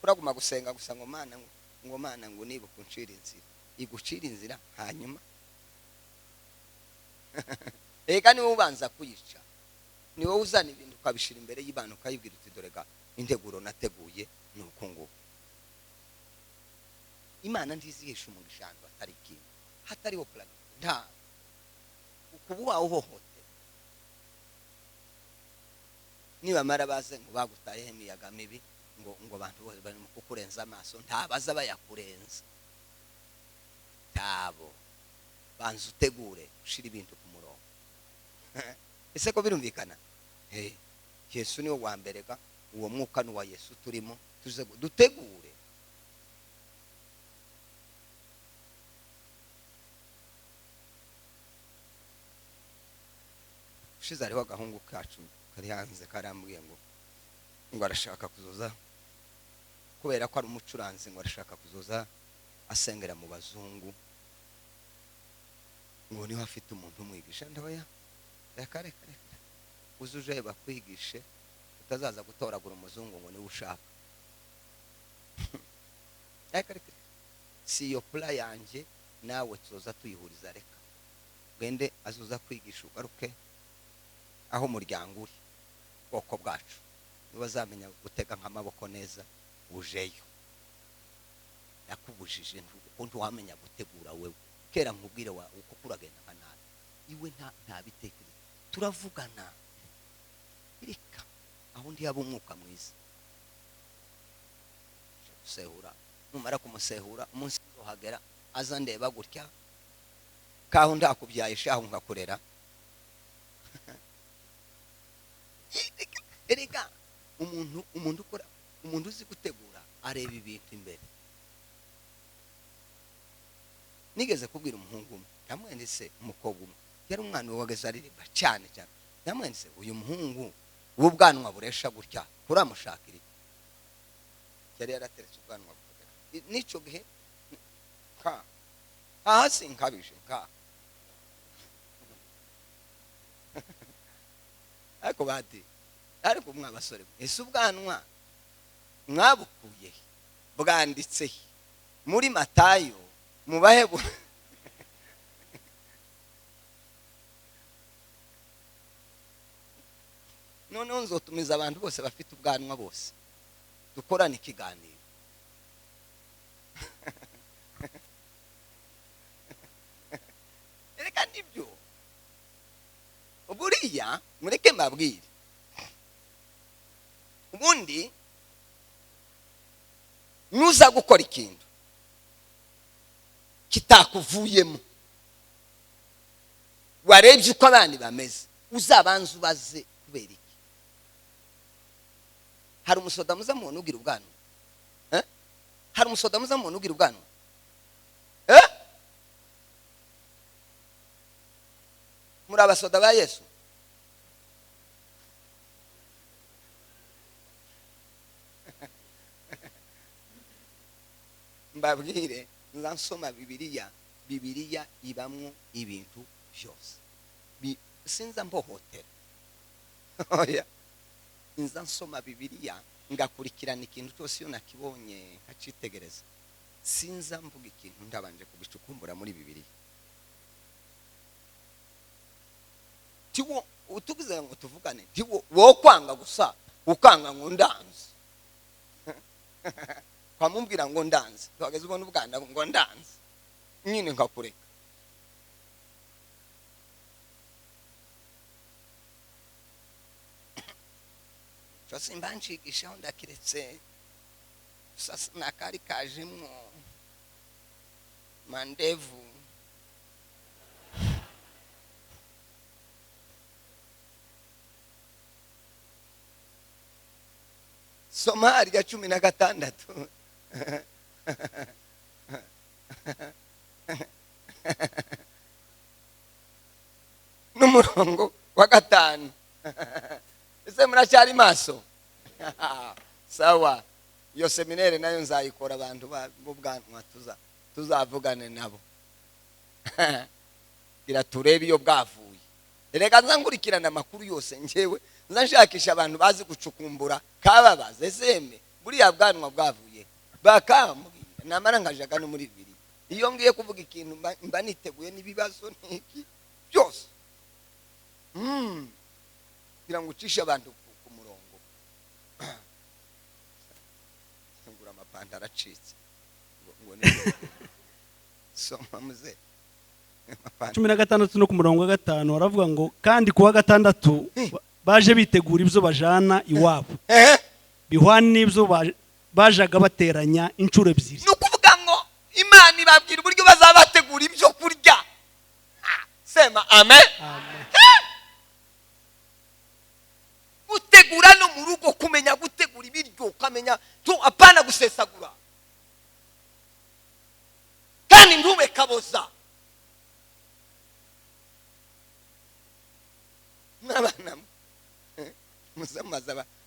kuraguma gusenga gusa ngo Mana ngo niba kuncira inzira, igucira inzira hanyuma ega niwe ubanza kuyica, niwe uzana ibintu ukabishira imbere y'Imana ukayibwira uti dore ga integuro nateguye nuko ngo Imana ndizihisha umugisha ahantu hatari ikintu, hatariho plan, nta ukubuha uhohote. Niba mara baze ngo bagutayeho imiyaga mibi ngo abantu bose bari mu kukurenza amaso, ntabaza bayakurenza, tabo banza utegure ushira ibintu ku murongo. Ese ko birumvikana? Yesu niwe wa mbere ga, uwo mwuka ni wa Yesu turimo, tuze dutegure. Ushize hariho agahungu kacu kari hanze karambwiye ngo arashaka kuzoza, kubera ko ari umucuranzi, ngo arashaka kuzoza asengera mu bazungu, ngo niho afite umuntu umwigisha. Ndabaya reka uzuje bakwigishe, utazaza gutoragura umuzungu ngo niwe ushaka. Reka si yo pula yanjye nawe tuzoza tuyihuriza, reka gende azuza kwigisha ugaruke aho umuryango uri, bwoko bwacu niba azamenya gutega nk'amaboko neza ujeyo. Yakubujije ukuntu wamenya gutegura wewe, kera nkubwire wa uko kuragenda kanani iwe nta bitekerezo, turavugana reka aho ndi yabo umwuka mwiza gusehura. Numara kumusehura umunsi uzohagera aza ndeba gutya kaho ndakubyaye shaho nkakurera. Erega umuntu ukora, umuntu uzi gutegura areba ibintu imbere. Nigeze kubwira umuhungu umwe, ndamwendese umukobwa umwe, yari umwana wageze aririmba cyane, ndamwendese uyu muhungu w'ubwanwa buresha gutya kuramushakira, yari yarateretse ubwanwa bukagera n'icyo gihe hasi nkabije ariko bati ariko mwabasore, ese ubwanwa mwabukuye bwanditse muri Matayo mubahe noneho nzotumiza abantu bose bafite ubwanwa bose dukorana ikiganiro. Reka nibyo buriya mureke mbabwire, ubundi nuza gukora ikintu kitakuvuyemo, warebye uko abandi bameze, uzabanza ubaze kubera iki. Hari umusoda muza muntu ugira ubwanwa? Hari umusoda muza muntu ugira ubwanwa? Muri abasoda ba Yesu? Mbabwire, nzansoma Bibiliya ibamwo ibintu byose. Sinza mbohotera. Oya. Nzansoma Bibiliya ngakurikirana ikintu cyose iyo nakibonye nkacitegereza. sinza mvuga ikintu ndabanje kubicukumbura muri Bibiliya. Tiwo utugize ngo tuvugane, tiwo wo kwanga gusa ukanga ngo ndanze. Kwamubwira ngo ndanze, twageze ubona ubwanda ngo ndanze, nyine nkakureka. Cyose imbanjigisha ndakiretse sasa nakari kajimwo mandevu. Somari ya 16 n'umurongo wa 5. Ese muracyari maso? Sawa, iyo seminere nayo nzayikora abantu b'ubwanwa tuzavugane nabo. Gira turebe iyo bwavuye. Erega nzangurikirana amakuru yose njyewe nzashakisha abantu bazi gucukumbura kababaze seme buriya bwanwa bwavuye bakambwira namara ngajaga no muri Bibiliya. Iyo ngiye kuvuga ikintu mba niteguye n'ibibazo n'iki byose. Kugira ngo ucishe abantu ku murongo. Ngura amapantaro acitse ngo ni soma muze 16 no ku murongo wa 5 baravuga ngo kandi kuwa 6 baje bitegura ibyo bajana iwabo bihwana n'ibyo bajaga bateranya incuro ebyiri. No kuvuga ngo Imana ibabwira uburyo bazabategura ibyo kurya. Sema amen. Amen. Gutegura no mu rugo, kumenya gutegura ibiryo, ukamenya to apana gusesagura kandi ntube kaboza. N'abana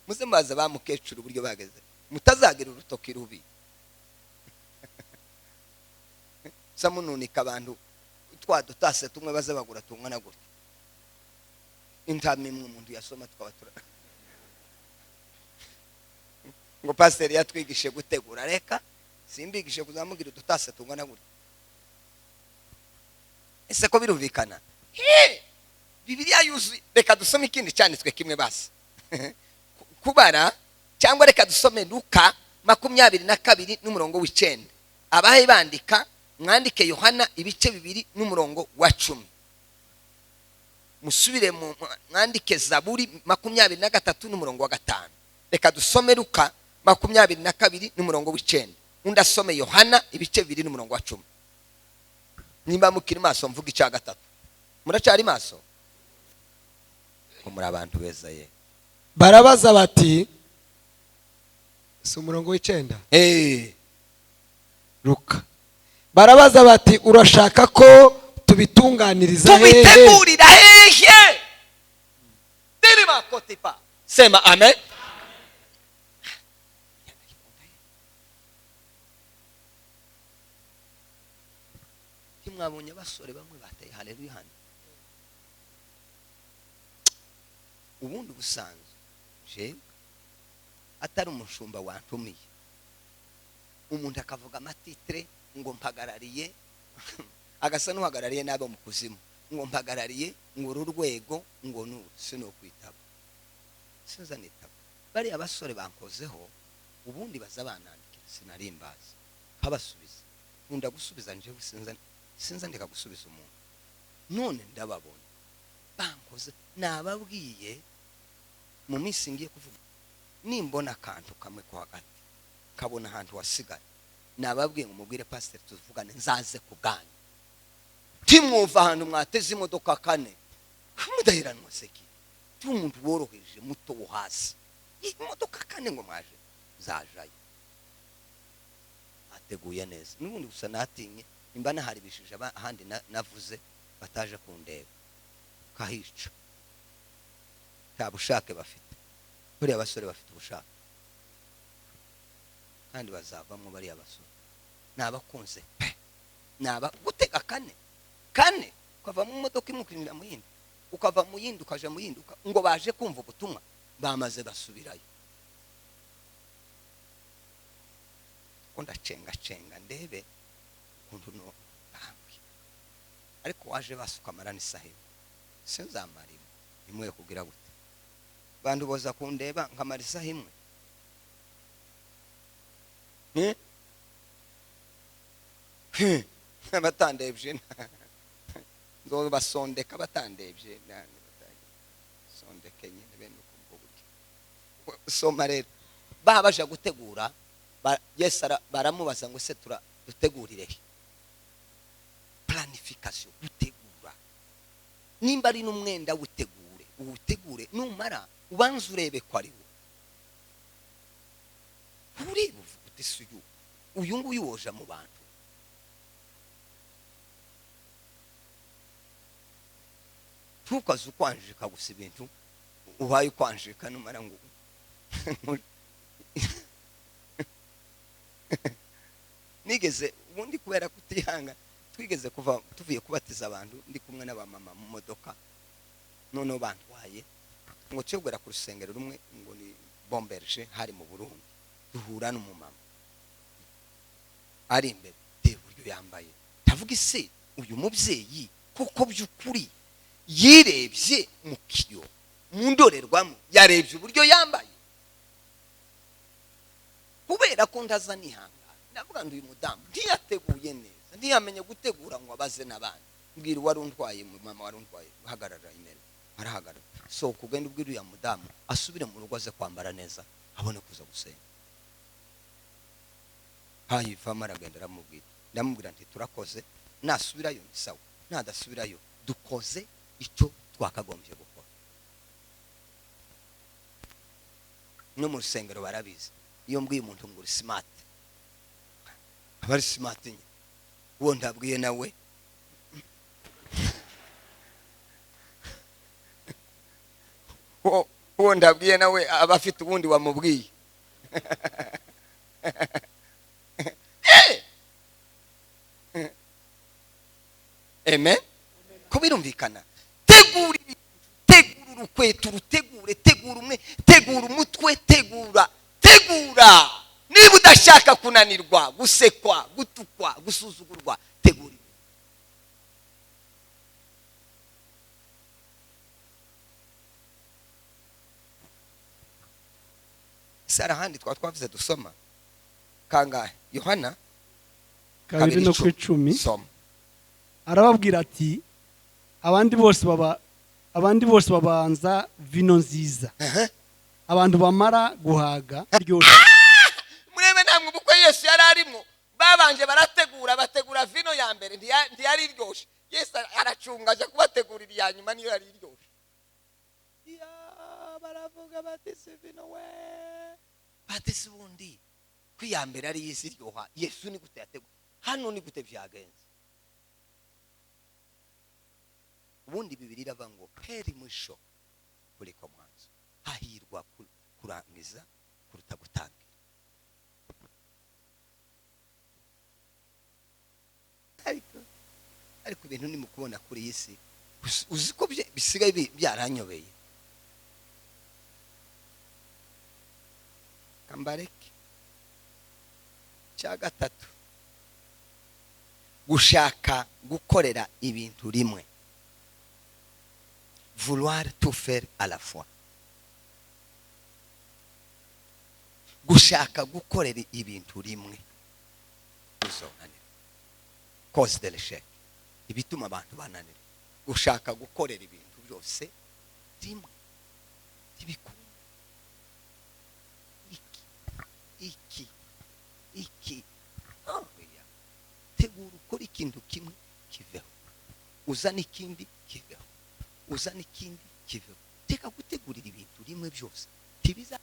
muzamaza ba mukecuru uburyo bageze mutazagira urutoki rubi. Samununika abantu twadutase tumwe bazabagura tungana gutya. Intame imwe umuntu yasoma twabatura ngo pastor yatwigishe gutegura, reka simbigishe kuzamugira udutase tungana gutya. Ese ko birumvikana? Bibiliya yuzuye. Reka dusome ikindi cyanditswe kimwe basi. Kubara cyangwa reka dusome Luka 22 n'umurongo w'9. Abahe bandika mwandike Yohana ibice 2 n'umurongo wa 10. Musubire mu mwandike Zaburi 23 n'umurongo wa 5. Reka dusome Luka 22 n'umurongo w'9. Undasome Yohana ibice 2 n'umurongo wa 10. Nimba mukiri maso mvuga icya gatatu. Muracari maso? Ko muri abantu beza ye. Barabaza bati si umurongo w'9. Luka. Barabaza bati urashaka ko tubitunganiriza hehe? Tubitegurira hehe? Derima kotipa. Sema amen. Kimwabonye basore bamwe bateye haleluya hano. Ubundi busanzwe je atari umushumba wantumiye umuntu akavuga amatitre ngo mpagarariye agasa n'uhagarariye nabo mu kuzimu ngo mpagarariye ngo ururwego ngo sino kwitaba sinza nitaba bari abasore bankozeho ubundi bazabanandikira sinarimbaza kabasubiza nkunda gusubiza nje sinza ndeka gusubiza umuntu none ndababona bankoze nababwiye mu minsi ngiye kuvuga nimbona akantu kamwe ko hagati kabona ahantu wasigaye nababwiye ngo mubwire pastor tuvugane nzaze kuganya timwumva ahantu mwateze imodoka 4 mudahiranwa seki tumuntu woroheje muto wo hasi imodoka 4 ngo mwaje zajaye ateguye neza n'ubundi gusa natinye imba nahari bishije ahandi navuze bataje kundeba kahica tabushake bafite buri abasore bafite ubushake kandi bazavamo bari abasore nabakunze naba gutega 4 ukava mu modoka imukinira mu yindi ukava mu yindi ukaje mu yindi ngo baje kumva ubutumwa bamaze basubirayo ko ndiko ndacenga ndebe ukuntu no bambi ariko waje basuka amarani sahibi sinzamarimo imwe kugira gute bantu boza kundeba nkamarisa himwe batandebye ngo basondeka batandebye sondeke nyine bene uko buryo soma rero babaje gutegura Yesu baramubaza ngo se dutegurire planification gutegura nimba ari n'umwenda utegure numara ubanza urebe ko ari wo uri buvuga uti uyu nguyu woja mu bantu tukaza ukwanjika gusa ibintu ubaye ukwanjika numara ngo nigeze ubundi kubera kutihanga twigeze kuva tuvuye kubatiza abantu ndi kumwe n'abamama mu modoka noneho bantwaye ngo cyogera ku rusengero rumwe ngo ni Bomberge hari mu Burundi duhura n'umumama ari imbere uburyo yambaye ndavuga ise uyu mubyeyi kuko by'ukuri yirebye mu kiyo mu ndorerwamo yarebye uburyo yambaye kubera ko ndaza nihanga ndavuga ngo uyu mudamu ntiyateguye neza ntiyamenye gutegura ngo abaze n'abandi mbwira wari untwaye mama wari untwaye uhagarara imbere arahagarara so kugenda ubwira uyu mudamu asubire mu rugo aze kwambara neza abone kuza gusenga hayivamo aragenda ndamubwira nti turakoze nasubirayo ni sawa nadasubirayo dukoze icyo twakagombye gukora no mu rusengero barabizi iyo mbwiye umuntu ngo uri smart abari smart nye uwo ndabwiye nawe uwo ndabwiye nawe aba afite ubundi wamubwiye amen ko birumvikana tegura urukweto tegura umwe tegura umutwe tegura niba udashaka kunanirwa gusekwa gutukwa gusuzugurwa tegura sara handi twavuze dusoma kangahe Yohana 2:10 soma arababwira ati abandi bose babanza vino nziza abantu bamara guhaga ryose murebe namwe ubukwe Yesu yari arimo babanje bategura vino ya mbere ntiyari iryoshe Yesu aracungaje kubategurira ya nyuma niyo yari iryoshe baravuga batese vino we batese ubundi kwiyambere ari Yesu iryoha Yesu ni gute yategura hano ni gute byagenze ubundi Bibiliya iravuga ngo heri mwisho kuliko mwanzo hahirwa kurangiza kuruta gutangira ariko ibintu ni mukubona kuri iyi si uzi ko bisigaye byaranyobeye kambareke cya gatatu gushaka gukorera ibintu rimwe vouloir tout faire à la fois gushaka gukorera ibintu rimwe uzonanira cause de l'échec ibituma abantu bananira gushaka gukorera ibintu byose rimwe ibikuru iki tegura ukora ikintu kimwe kiveho uzana ikindi kiveho uzana ikindi kiveho teka gutegurira ibintu rimwe byose tibiza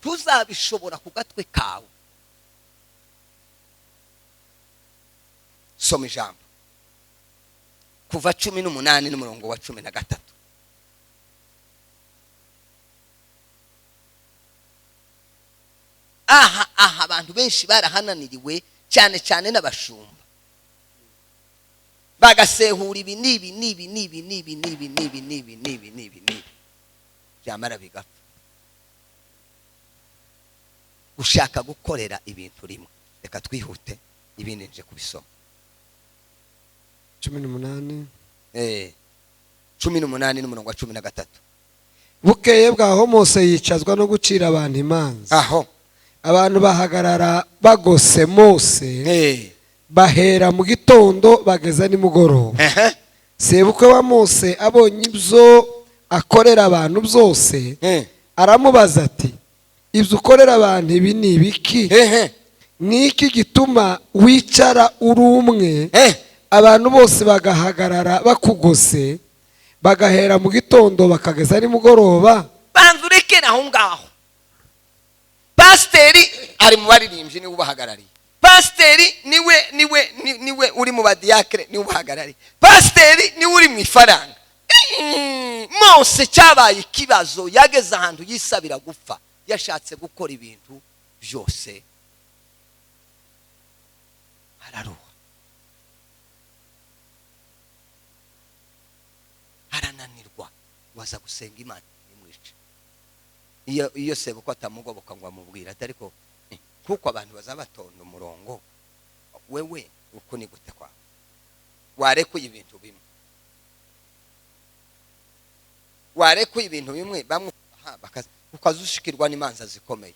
tuzabishobora ku gatwe kawe soma ijambo kuva 18 n'umurongo wa 13 aha abantu benshi barahananiriwe cyane n'abashumba bagasehura ibi byamara bigapfa ushaka gukorera ibintu rimwe. Reka twihute ibindi nje kubisoma. 18 18 n'umurongo wa 13. bukeye bwaho Mose yicazwa no gucira abantu imanza. Aho abantu bahagarara bagose Mose bahera mu gitondo bageza nimugoroba. Sebukwe wa Mose abonye ibyo akorera abantu byose aramubaza ati, ibyo ukorera abantu ibi ni ibiki? Niki gituma wicara uri umwe abantu bose bagahagarara bakugose bagahera mu gitondo bakageza nimugoroba? Banza urekera aho ngaho. Pasiteri ari mu baririmbyi niwe ubahagarariye. Pasiteri niwe uri mu badiyakre niwe ubahagarariye. Pasiteri niwe uri mu ifaranga. Mose cyabaye ikibazo, yageze ahantu yisabira gupfa. Yashatse gukora ibintu byose araruha, arananirwa, waza gusenga Imana nimwice. Iyo sebukwe atamugoboka ngo amubwira ati ariko kuko abantu bazabatonda umurongo, wewe uko ni gute kwa warekuye ibintu bimwe, warekuye ibintu bimwe bamwe ukazushikirwa n'imanza zikomeye.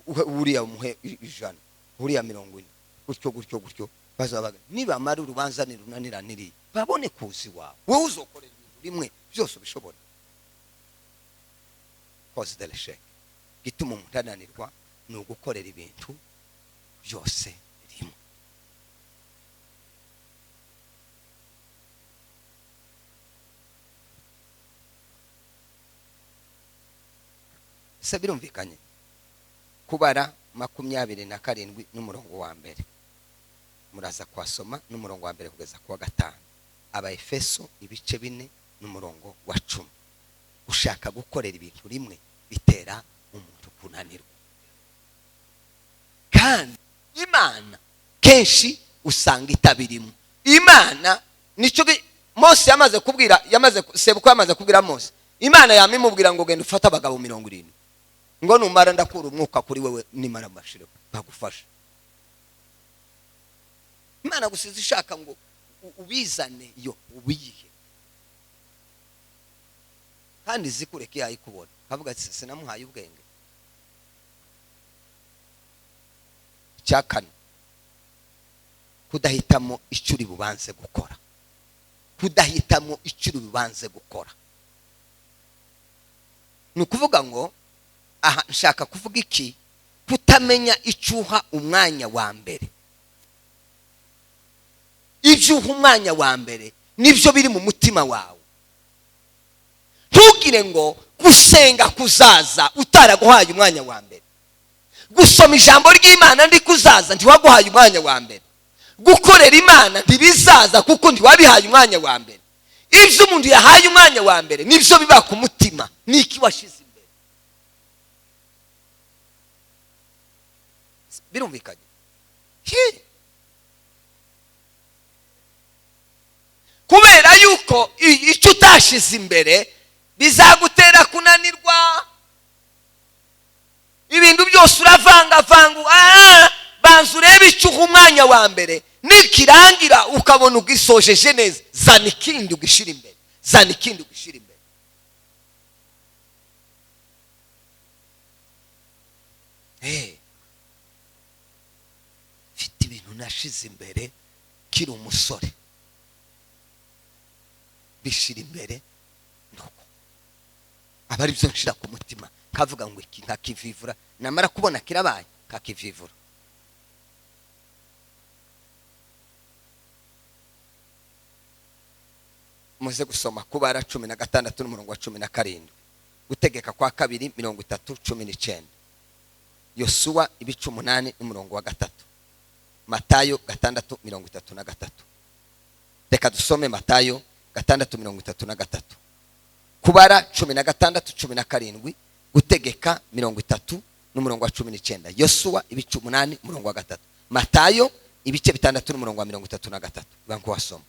Uriya umuhe 100, uriya 40, gutyo bazabaga niba mari urubanza nirunaniraniriye babone kuzi wawe, wowe uzokorera ibintu rimwe byose ubishobora. Cause de l'échec gituma umuntu ananirwa ni ugukorera ibintu byose rimwe. Se birumvikanye? Kubara 27 n'umurongo wa mbere muraza kwasoma n'umurongo wa mbere kugeza ku wa 5. Abaefeso ibice 4 n'umurongo wa 10. Ushaka gukorera ibintu rimwe bitera umuntu kunanirwa. Kandi Imana kenshi usanga itabirimo. Imana nico Mose sebukwe yamaze kubwira Mose, Imana yamimubwira ngo genda ufata abagabo 70 ngo numara ndakura umwuka kuri wewe nimara mashire bagufasha. Imana gusiza ishaka ngo ubizane yo ubiyihe, kandi zikureke yayikubona kavuga ati sinamuhaye ubwenge. Cyakane kudahitamo icyo uri bubanze gukora, kudahitamo icyo uri bubanze gukora. Ni ukuvuga ngo aha nshaka kuvuga iki? Kutamenya icyuha umwanya wa mbere. Ibyuha umwanya wa mbere nibyo biri mu mutima wawe. Ntugire ngo gusenga kuzaza utaraguhaye umwanya wa mbere. Gusoma ijambo ry'Imana ndi kuzaza ntiwaguhaye umwanya wa mbere. Gukorera Imana ntibizaza kuko ntiwabihaye umwanya wa mbere. Ibyo umuntu yahaye umwanya wa mbere nibyo biba ku mutima. Niki washize imbere? Birumvikanye? Kubera yuko icyo utashize imbere bizagutera kunanirwa. Ibintu byose uravanga banza urebe icyo umwanya wa mbere, nikirangira ukabona ugisojeje neza, zana ikindi ugishira imbere, zana ikindi ugishira imbere. Mfite ibintu nashize imbere kiri umusore, bishira imbere nuko abari byo nshira ku mutima, kavuga ngo iki nkakivivura, namara kubona kirabaye kakivivura. Muze gusoma Kubara 16 n'umurongo wa 17, Gutegeka kwa 2 30:19, Yosuwa ibice 8 n'umurongo wa 3, Matayo 6:33. Reka dusome Matayo 6:33, Kubara 16:17, Gutegeka 30 n'umurongo wa 19, Yosuwa ibice 8 n'umurongo wa 3, Matayo ibice 6 n'umurongo wa 33. Banko wasoma.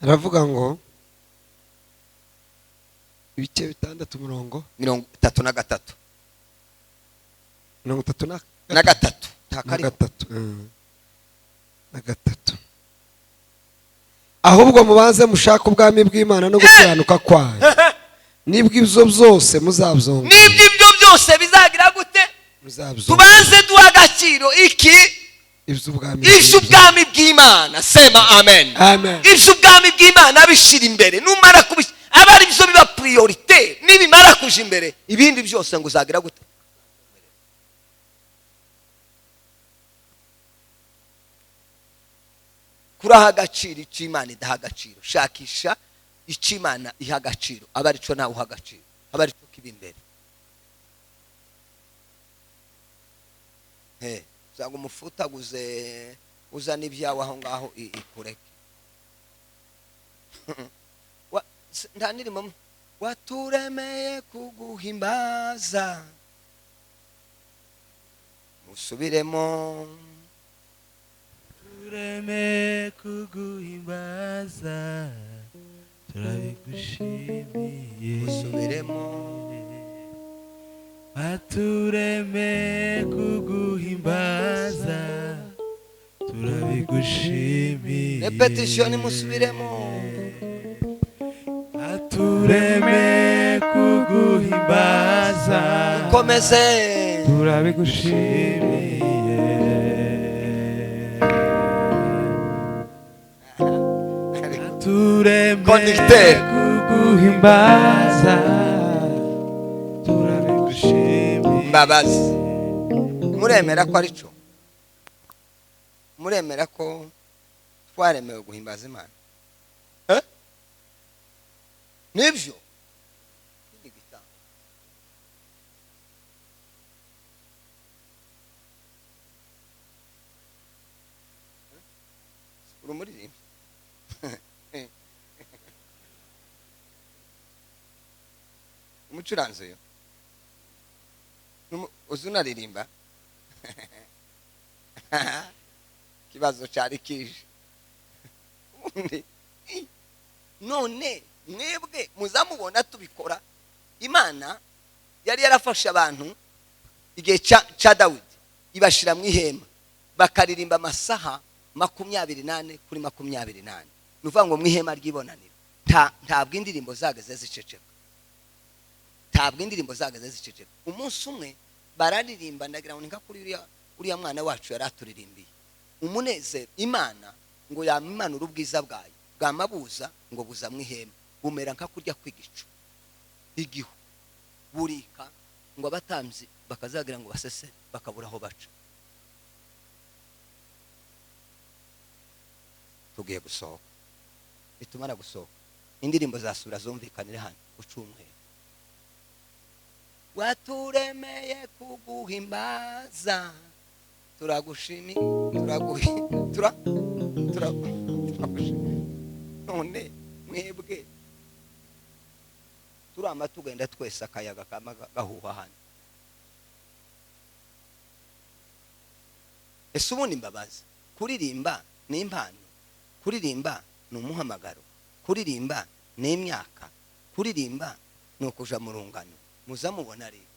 aravuga ngo ibice bitandatu murongo 33 33 na gatatu na gatatu. Ahubwo mubanze mushaka ubwami bw'Imana no gukiranuka kwayo, nibwo ibyo byose muzabyonga. Nibwo ibyo byose bizagira gute? Tubanze duha agaciro iki? Iby'ubwami bw'Imana. Sema amen. Iby'ubwami bw'Imana bishira imbere, numara kubishyira aba ari byo biba priorite. Nibimara kuja imbere, ibindi byose ngo uzagira gute? Kuraha agaciro icyo Imana idaha agaciro. Shakisha icyo Imana iha agaciro, aba ari cyo nawe uha agaciro, aba ari cyo kiba imbere. Uzanga umufutaguze uzana ibyawe aho ngaho ikureke. Nta nirimo waturemeye kuguhimbaza, musubiremo. Tureme kuguhimbaza, turabigushimiye. Musubiremo. Atureme kuguhimbaza, turabigushimiye. Repetition musubiremo. Atureme kuguhimbaza, Komeze. turabigushimiye. Connecter. Kuguhimbaza, turabigushimiye. Mbabazi. Muremera ko ari cyo? Muremera ko twaremewe guhimbaza Imana? Nibyo? Urumuririmba? Umucuranzi uyu uzi unaririmba? Kibazo cyari kije. None mwebwe muzamubona tubikora. Imana yari yarafashe abantu igihe cya Dawidi ibashira mu ihema bakaririmba amasaha 28 kuri 28. Nuvuga ngo mu ihema ry'ibonaniro ntabwo indirimbo zageze ziceceka. Ntabwo indirimbo zageze ziceceka. Umunsi umwe bararirimba, ndagira ngo ninka kuri uriya mwana wacu yaraturirimbiye umunezero. Imana ngo yamanura ubwiza bwayo bwamabuza ngo buza mu ihema, bumera nka kurya kwigicu igihu burika, ngo abatamzi bakazagira ngo basese bakabura aho baca. Tugiye gusohoka, bitumara gusohoka indirimbo zasura zumvikanira hano ucumwe. Waturemeye kuguhimbaza, turagushimiye, none mwebwe turama tugenda twese akayaga kama gahuha hano. Ese ubundi mbabazi, kuririmba ni impano, kuririmba ni umuhamagaro, kuririmba ni imyaka, kuririmba ni ukuja mu rungano. Muzamubona rero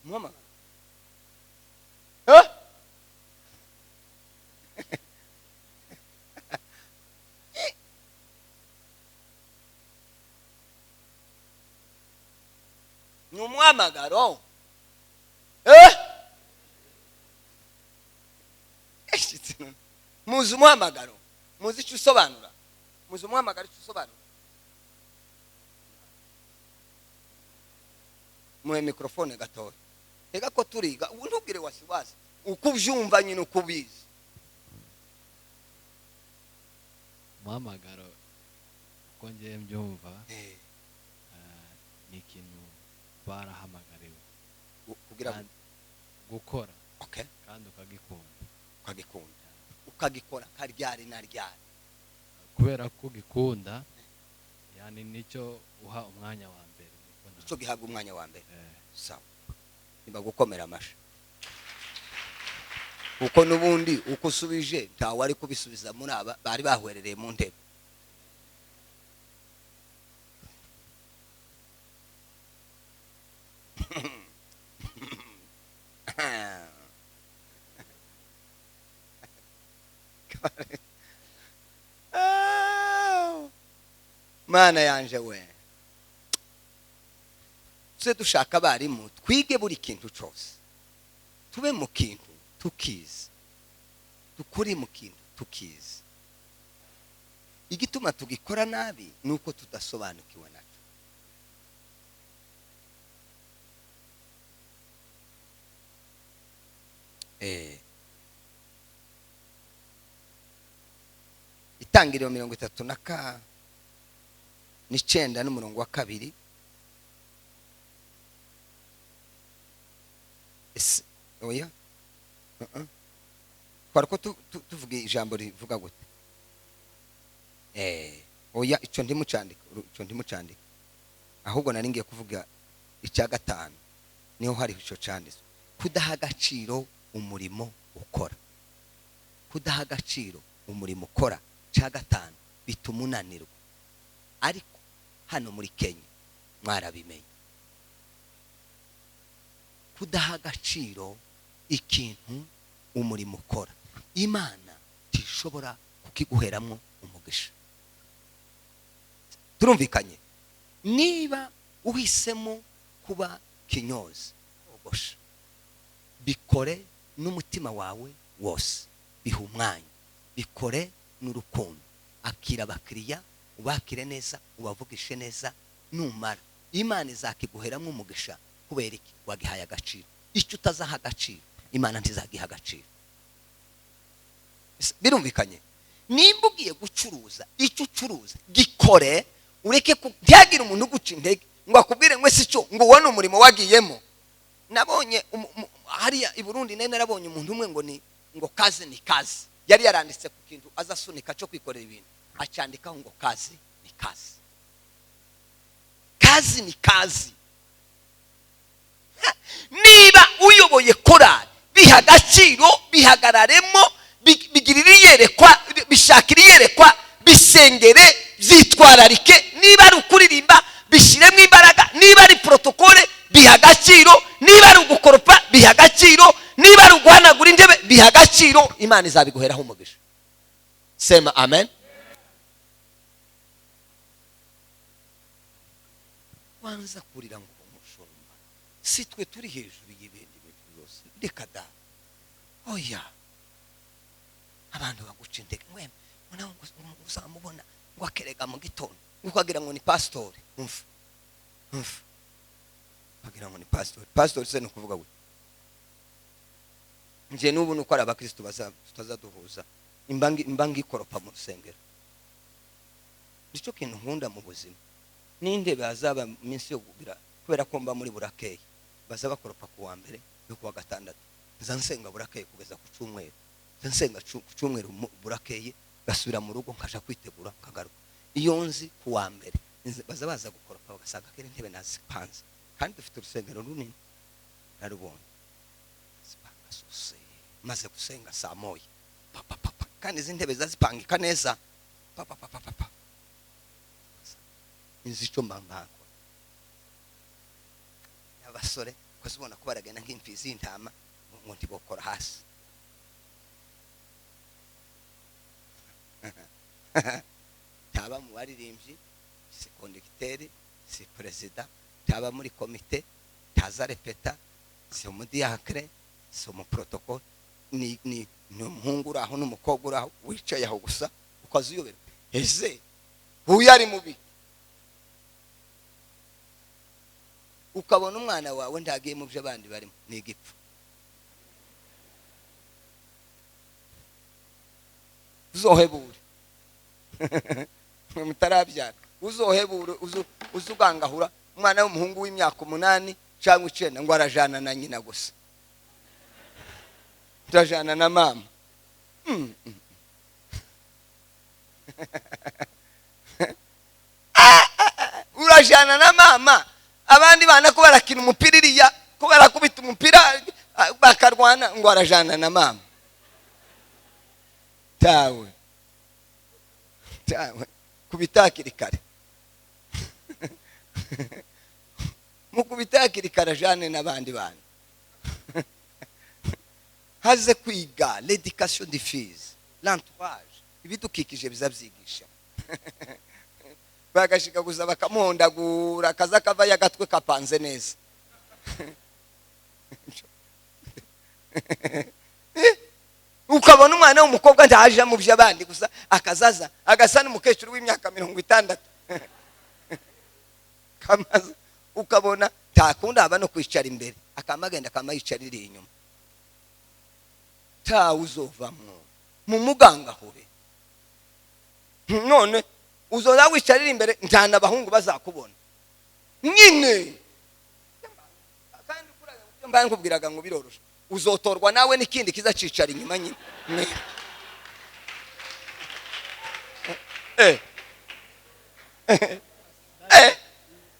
umuhamagaro ni umuhamagaro. Muzi umuhamagaro, muzi icyo usobanura, muzi umuhamagaro icyo usobanura. Muhe mikrofone gatoya. Ega ko turiga ubu ntubwire wasiwasi uko ubyumva nyine uko ubizi. Umuhamagaro uko ngiye mbyumva ni ikintu barahamagariwe kugira gukora, kandi ukagikora karyari na ryari, kubera ko gikunda, yani nicyo uha umwanya wa mbere, nicyo gihaga umwanya wa mbere. Sawa, niba gukomera amashi kuko n'ubundi uko usubije ntawe ari kubisubiza muri aba bari bahwerereye mu ntebe. Mana yanje we, tuse dushaka abarimu twige buri kintu cyose, tube mu kintu tukizi, dukuri mu kintu tukizi. Igituma tugikora nabi nuko tudasobanukiwe nacyo. Itangiriro 39 n'umurongo wa 2. Oya kwariko tuvuga ijambo rivuga gute? Oya ico ndimucandika ahubwo nari ngiye kuvuga icya 5 niho hari ico canditswe. Kudaha agaciro umurimo ukora, kudaha agaciro umurimo ukora cya 5 bituma unanirwa. Ariko hano muri Kenya mwarabimenye, kudaha agaciro ikintu umurimo ukora, Imana tishobora kukiguheramwo umugisha. Turumvikanye? Niba uhisemo kuba kinyozi, ogosha, bikore n'umutima wawe wose, biha umwanya, bikore n'urukundo, akira abakiriya, ubakire neza, ubavugishe neza. Numara Imana izakiguheramwo umugisha kubera iki? Wagihaye agaciro. Icyo utazaha agaciro Imana ntizagiha agaciro. Birumvikanye? Nimba ugiye gucuruza, icyo ucuruza gikore, ureke ntihagire umuntu uguca intege ngo akubwire ngo si cyo ngo ubone umurimo wagiyemo. Nabonye hariya i Burundi narabonye umuntu umwe ngo kazi ni kazi, yari yaranditse ku kintu azasunika cyo kwikorera ibintu, acandikaho ngo kazi ni kazi, kazi ni kazi. Niba uyoboye korali, biha agaciro, bihagararemo, bigirira iyerekwa, bishakira iyerekwa, bisengere, byitwararike. Niba ari ukuririmba, bishyiremo imbaraga. Niba ari protokole, biha agaciro. Niba ari ugukoropa, biha agaciro. Niba ari uguhanagura intebe, biha agaciro. Imana izabiguheraho umugisha. Sema amen. Wanza kurira ngo umushumba, si twe turi hejuru y'ibindi bintu byose. Reka da, oya, abantu baguca intege, mweme mwana uzamubona ngo akerega mu gitondo ukagira ngo ni pastor. Umva bagira ngo ni pastor se no kuvuga gute? Nje n'ubu nuko ari abakristo tutazaduhuza imbangi ikoropa mu rusengero. Nicyo kintu nkunda mu buzima. Ninde bazaba minsi yo kugira, kubera ko mba muri burakeye baza bakoropa ku wa mbere no ku wa gatandatu, nsenga burakeye kugeza ku cyumweru, nsenga ku cyumweru burakeye, gasubira mu rugo nkaja kwitegura nkagaruka. Iyo nzi ku wa mbere baza gukoropa bagasanga kere intebe nazipanze, kandi dufite urusengero runini narubonye zipanga sose, maze gusenga saa moya kandi izi ntebe zazipangika neza inzi icyo mbangako. Abasore kuzibona ko baragenda nk'imfizi y'intama ngo ntibokora hasi. Taba mu baririmbyi, si kondegiteri, si perezida, taba muri komite, taza repeta, si umudiyakre, si umuprotokole, ni umuhungu uraho n'umukobwa uraho wicaye aho gusa ukaziyobera. Ese uyu ari mubi, ukabona umwana wawe ndagiye mu byo abandi barimo, ni igipfu. Uzohebure mutarabyara, uzohebure uzugangahura umwana w'umuhungu w'imyaka 8 cyangwa 9 ngo arajana na nyina gusa, turajana na mama. Urajana na mama, abandi bana ko barakina umupira iriya, ko barakubita umupira bakarwana, ngo arajana na mama. tawe kubitakiri kare mu kubitakiri kare jane n'abandi bantu haze kwiga l'éducation des filles l'entourage ibidukikije bizabyigisha bagashika guza bakamuhondagura kaza kava yagatwe kapanze neza ukabona umwana w'umukobwa ntaje mu by'abandi gusa akazaza agasa n'umukecuru w'imyaka 60 kamaza ukabona takunda aba no kwicara imbere akamagenda akamayicari inyuma ta uzovamwo mu muganga hobe none uzoza wicarira imbere ntana abahungu bazakubona nyine kandi kuraga mbaye nkubwiraga ngo biroroshe uzotorwa nawe n'ikindi kizacicara inyuma nyine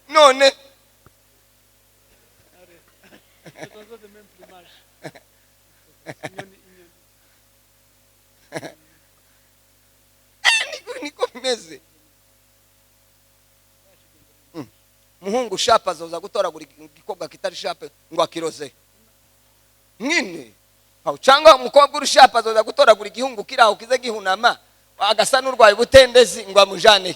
none niko bimeze muhungu shapa azoza gutoragura igikobwa kitari shape ngo akiroze nyine aho cyangwa umukobwa uri shapa azoza gutoragura igihungu kiraho kize gihunama agasa n'urwaye butendezi ngo amujane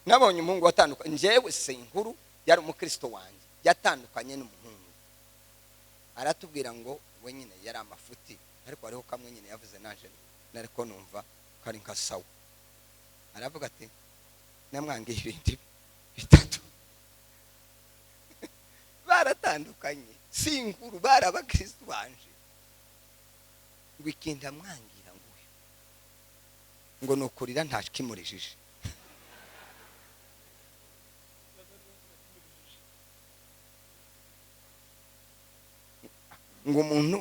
nabonye umuhungu watandukanye njyewe se inkuru yari umukristo wanjye yatandukanye n'umuhungu aratubwira ngo we nyine yari amafuti ariko hariho kamwe nyine yavuze nanje nariko numva kari nka sawa aravuga ati namwangiye ibindi bitatu baratandukanye si inkuru bari abakristo banje ngo ikinda mwangira ngo nukurira ntashikimurishije ngo umuntu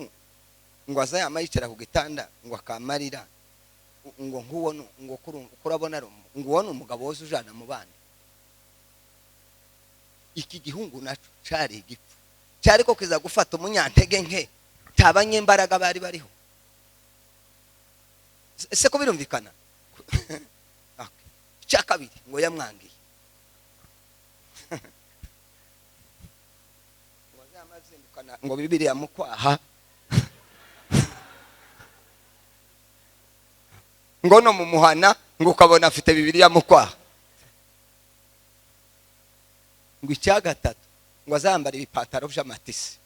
ngo azayama yicara ku gitanda ngo akamarira ngo nkuwono ngo kurabona ngo wone umugabo wose ujana mu bana iki gihungu naco cari igipfu cyari ko kiza gufata umunyantege nke tabanye imbaraga bari bariho ese ko birumvikana cyakabiri ngo yamwangiye ngo Bibiliya mukwaha ngo no mu muhana ngo ukabona afite Bibiliya mukwaha ngo icyagatatu ngo azambara ibipataro by'amatisi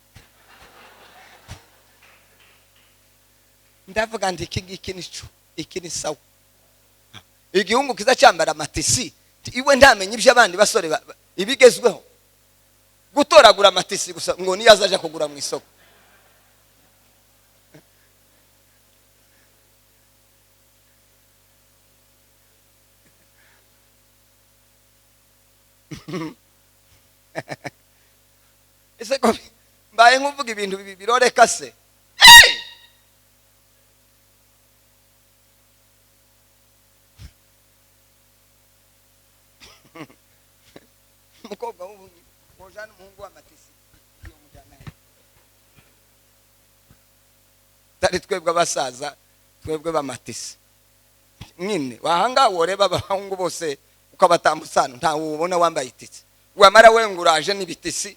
ndavuga ndi iki nico iki ni sawa igihungu kiza cyambara amatisi iwe ndamenye ibyo abandi basore ibigezweho gutoragura amatisi gusa ngo niyo azaje kugura mu isoko ese ko mbaye nkuvuga ibintu biroreka se umukobwa w'umujana umuhungu w'amatisi iyo mujana tari twebwe abasaza twebwe b'amatisi nyine wahanga woreba abahungu bose ukabatambusana nta ubona wambaye itisi wamara wenguraje n'ibitisi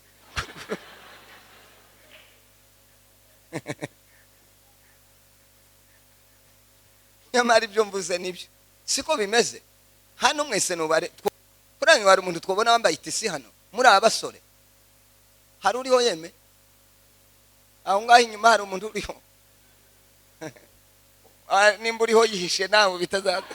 nyamara ibyo mvuze nibyo siko bimeze hano mwese nubare kuranye wari umuntu twobona wambaye itisi hano muri abasore hari uriho yeme aho ngaho inyuma hari umuntu uriho nimba uriho yihishe nawe bitazaga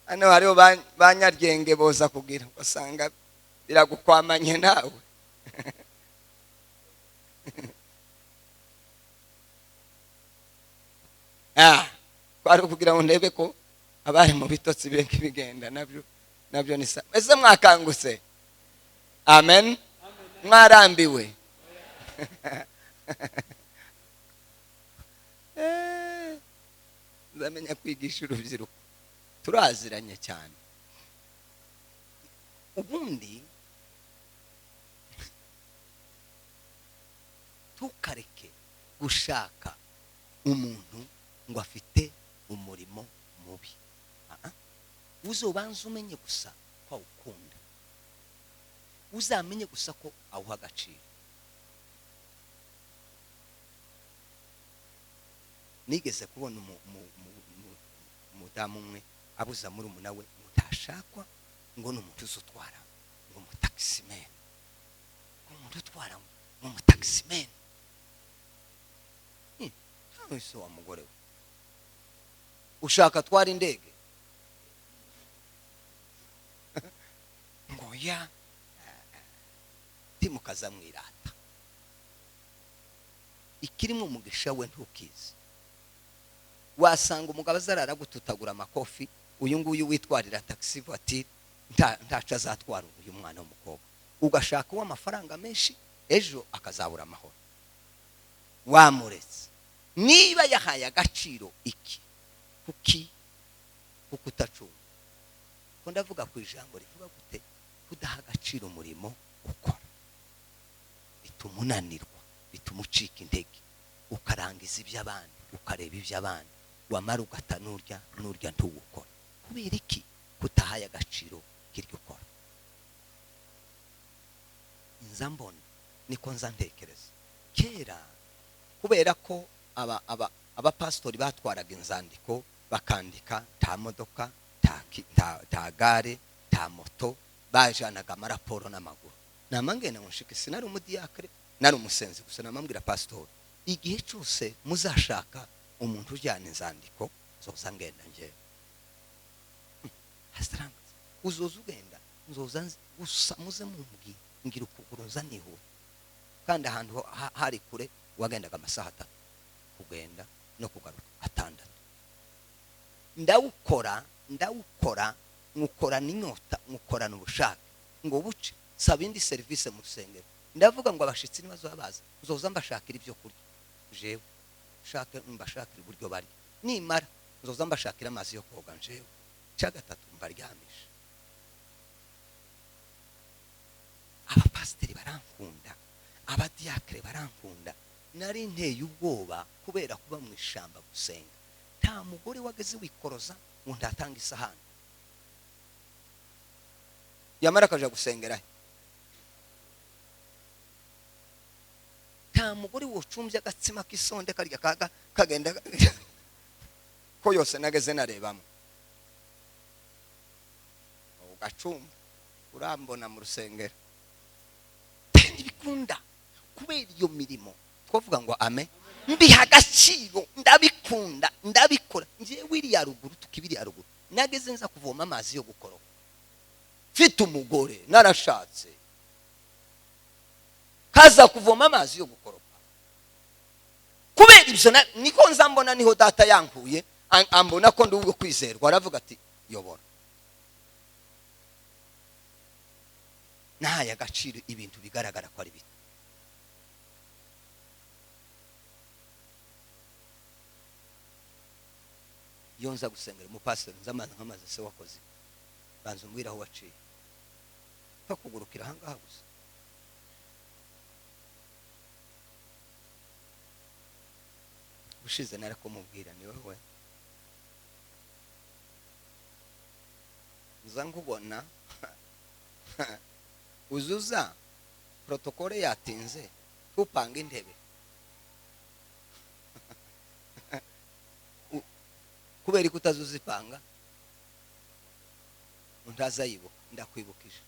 hano hariho banyaryenge boza kugira basanga biragukwamanye nawe kwari kugira ngo ndebe ko abari mu bitotsi bigenda nabyo ni sa ese mwakanguse amen mwarambiwe nzamenya kwigisha urubyiruko turaziranye cyane ubundi tukareke gushaka umuntu ngo afite umurimo mubi. Uzobanza umenye gusa ko awukunda, uzamenye gusa ko awuha agaciro. Nigeze kubona umudamu umwe abuza muri umuna we mutashakwa ngo n'umuntu uzutwara ngo umutaximen, umuntu utwara ngo umutaximen. Ese wa mugore we ushaka twara indege ngo ya timukaza mwirata, ikirimo umugisha we ntukizi. Wasanga umugabo azarara gututagura amakofi, uyu nguyu witwarira taxi voiture ntaca azatwara uyu mwana w'umukobwa, ugashaka w'amafaranga menshi ejo akazabura amahoro. Wamuretse niba yahaye agaciro iki kuki utacunga. Ko ndavuga ku ijambo rivuga gute kudaha agaciro umurimo ukora, bituma unanirwa, bituma ucika intege, ukarangiza iby'abandi, ukareba iby'abandi, wamara ugata n'urya ntuwukora. Kubera iki? Kutahaye agaciro kiryo ukora. Nza mbona niko nza ntekereza kera, kubera ko abapasitori batwaraga inzandiko bakandika, nta modoka, nta gare, nta moto, bajanaga amaraporo n'amaguru. Namangena nshike sinari umudiyakre, nari umusenzi gusa. Namambwira pasitori, igihe cyose muzashaka umuntu ujyana inzandiko zoza ngenda nje hasaranga, uzoza ugenda nzoza muze mumbwi ngira ukuguruza niho. Kandi ahantu hari kure wagendaga amasaha 3 kugenda no kugaruka 6. Ndawukora nkukora n'inyota, nkukora n'ubushake ngo buce saba indi service mu rusengero. Ndavuga ngo abashitsi nibazo babaza nzoza mbashakira ibyo kurya, jewe shaka mbashakira uburyo bari, nimara nzoza mbashakira amazi yo koga jewe, cya gatatu mbaryamisha. Abapasiteri barankunda, abadiyakre barankunda. Nari nteye ubwoba kubera kuba mu ishamba gusenga. Nta mugore wageze wikoroza ngo ndatanga isahani, yamara akaja gusengera. Nta mugore wocumbye agatsima k'isonde karya kagenda ko yose nageze narebamo ugacumba urambona mu rusengero. Ndibikunda kubera iyo mirimo twavuga ngo ame mbiha agaciro, ndabikunda, ndabikora. Ngiye wiri ya ruguru, tukibiri ya ruguru nageze nza kuvoma amazi yo gukoroka, mfite umugore narashatse kaza kuvoma amazi yo gukoroka. Kubera ibyo niko nza mbona, niho data yankuye ambona ko ndi uwo kwizerwa, aravuga ati yobora. Nahaye agaciro ibintu bigaragara ko ari bito. Iyo nza gusengera umupasiteri nzamaze nk'amazi se wakoze, banza umbwira aho waciye, pakugurukira ahangaha gusa. Ushize narakumubwira ni wowe nza nkubona uzuza protokole yatinze tupanga intebe kubera ikutazuzipanga untaza yibuka. Ndakwibukije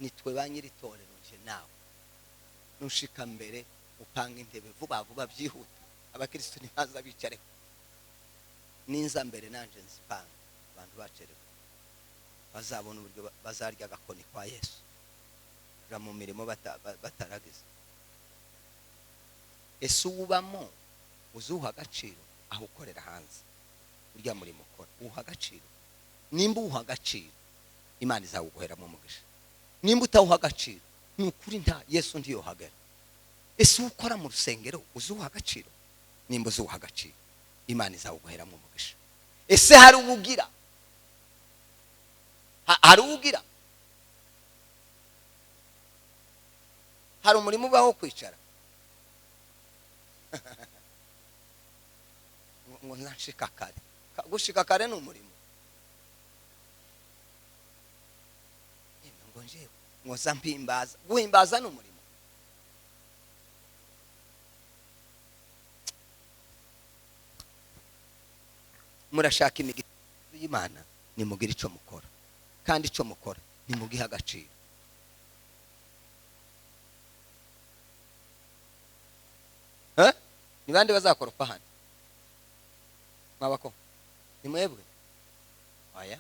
nitwe banyiri torero nje nawe nushika mbere upanga intebe vuba byihuta, abakristo nibaza bicare ninza mbere nanje nzipanga, abantu bacerewe bazabona uburyo bazarya agakoni kwa Yesu mu mirimo bataragize. Ese ubamo uzuha agaciro aho ukorera hanze, urya murimo ukora uha agaciro. Nimba uha agaciro Imana izawuguheramo umugisha, nimba utawuha agaciro ni ukuri nta Yesu ndiyo hagera. Ese ukora mu rusengero uzuha agaciro, nimba uzuha agaciro Imana izawuguheramo umugisha. ese hari ubugira hari ubugira hari umurimo ubaho kwicara ngo nashika kare gushika kare ni umurimo ngo njewe ngo zampimbaza guhimbaza ni umurimo murashaka imigisha y'Imana nimugire icyo mukora kandi icyo mukora nimugihe agaciro ni bande bazakoropa hano mwabako ni mwebwe aya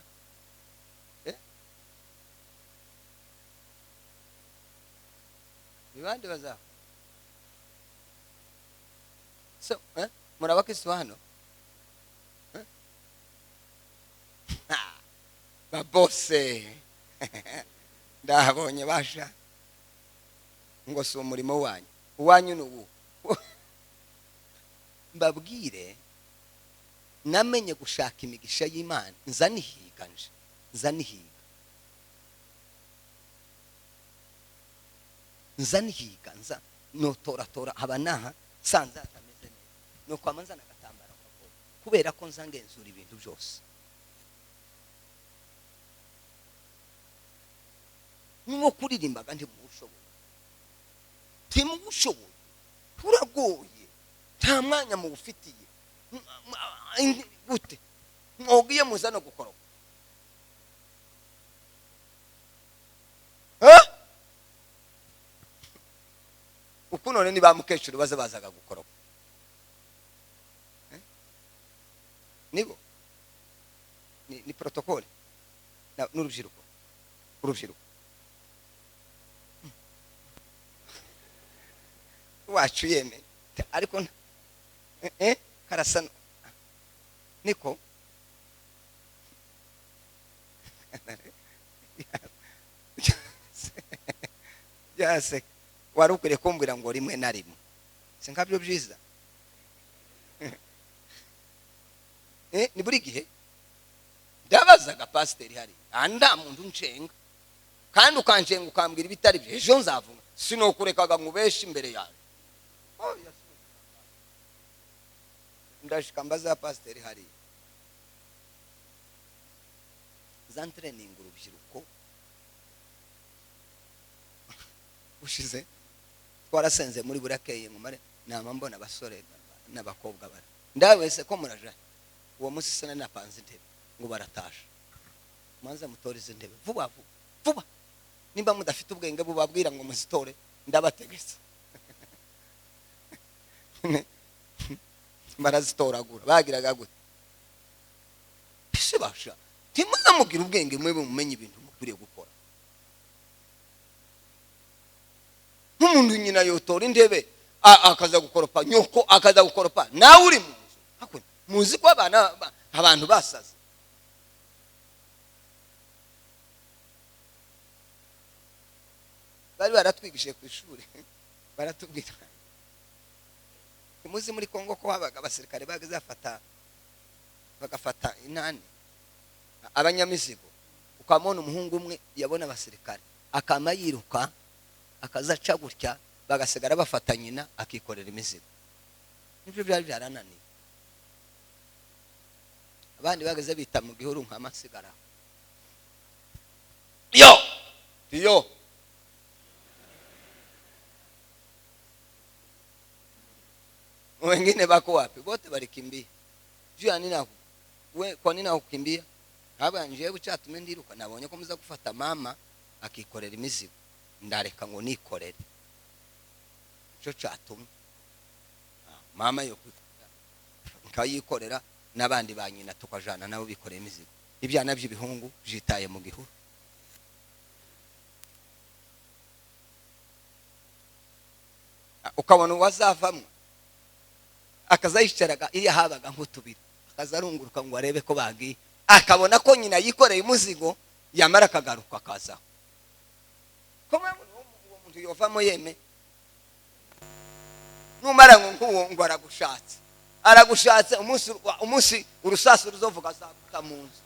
ni bande bazakora so murabakristo hano babose ndahabonye basha ngo si umurimo wanyu ni ubu mbabwire namenye gushaka imigisha y'Imana nza nihiga nza notoratora haba naha sanze atameze neza nuko amanza nagatambara kubera ko nza ngenzura ibintu byose nko kuririmbaga ntimushoboye turagoye nta mwanya mubufitiye gute mwogiye muza no gukora uko none ni ba mukecuru bazaga gukora nibo ni protocole n'urubyiruko wacu yeme ariko karasa niko yase wari ukwiriye kumbwira ngo rimwe na rimwe si nkabyo byiza ni buri gihe ndabazaga pasiteri hari nda muntu nshenga kandi ukanshenga ukambwira ibitari byo ejo nzavuga sinokurekaga mubesha imbere yawe ndashika mbaza pasiteri hari training urubyiruko ushize twarasenze muri burakeye ngumare nama mbona abasore n'abakobwa bara ndawese ko muraje uwo musi sana napanze intebe ngo baratasha manza mutorize intebe vuba nimba mudafite ubwenge bubabwira ngo muzitore ndabategetse barazitoragura bagiraga gute bisibasha timuzamugira ubwenge mwebe mumenye ibintu mukwiriye gukora nk'umuntu nyina yotora intebe akaza gukoropa nyoko akaza gukoropa nawe uri mu nzu muzi ko abantu basaze bari baratwigishije ku ishuri baratubwira muzi muri Kongo ko habaga abasirikare bagafata inani abanyamizigo ukamona umuhungu umwe yabona abasirikare akama yiruka akazaca gutya bagasigara bafata nyina akikorera imizigo nibyo byari byarananiye abandi bageze bita mu gihuru nk'amasigara yo wengine bako wapi bote balikimbia juu nina we kwa nini ukimbia haba nje bucyatume ndiruka nabonye ko muza gufata mama akikorera imizigo ndareka ngo nikorere cyo cyatume mama yo kayikorera nabandi banyina tukajana nabo bikorera imizigo ibyana by'ibihungu jitaye mu gihuru ukabona wazavamwe akazayisharaga iyo habaga nk'utubiri akazarunguruka ngo arebe ko bagiye akabona ko nyina yikoreye umuzigo yamara akagaruka akaza ko uwo muntu yovamo yeme numara ngo aragushatse aragushatse umunsi urusasu ruzovuga azaguta mu nzu.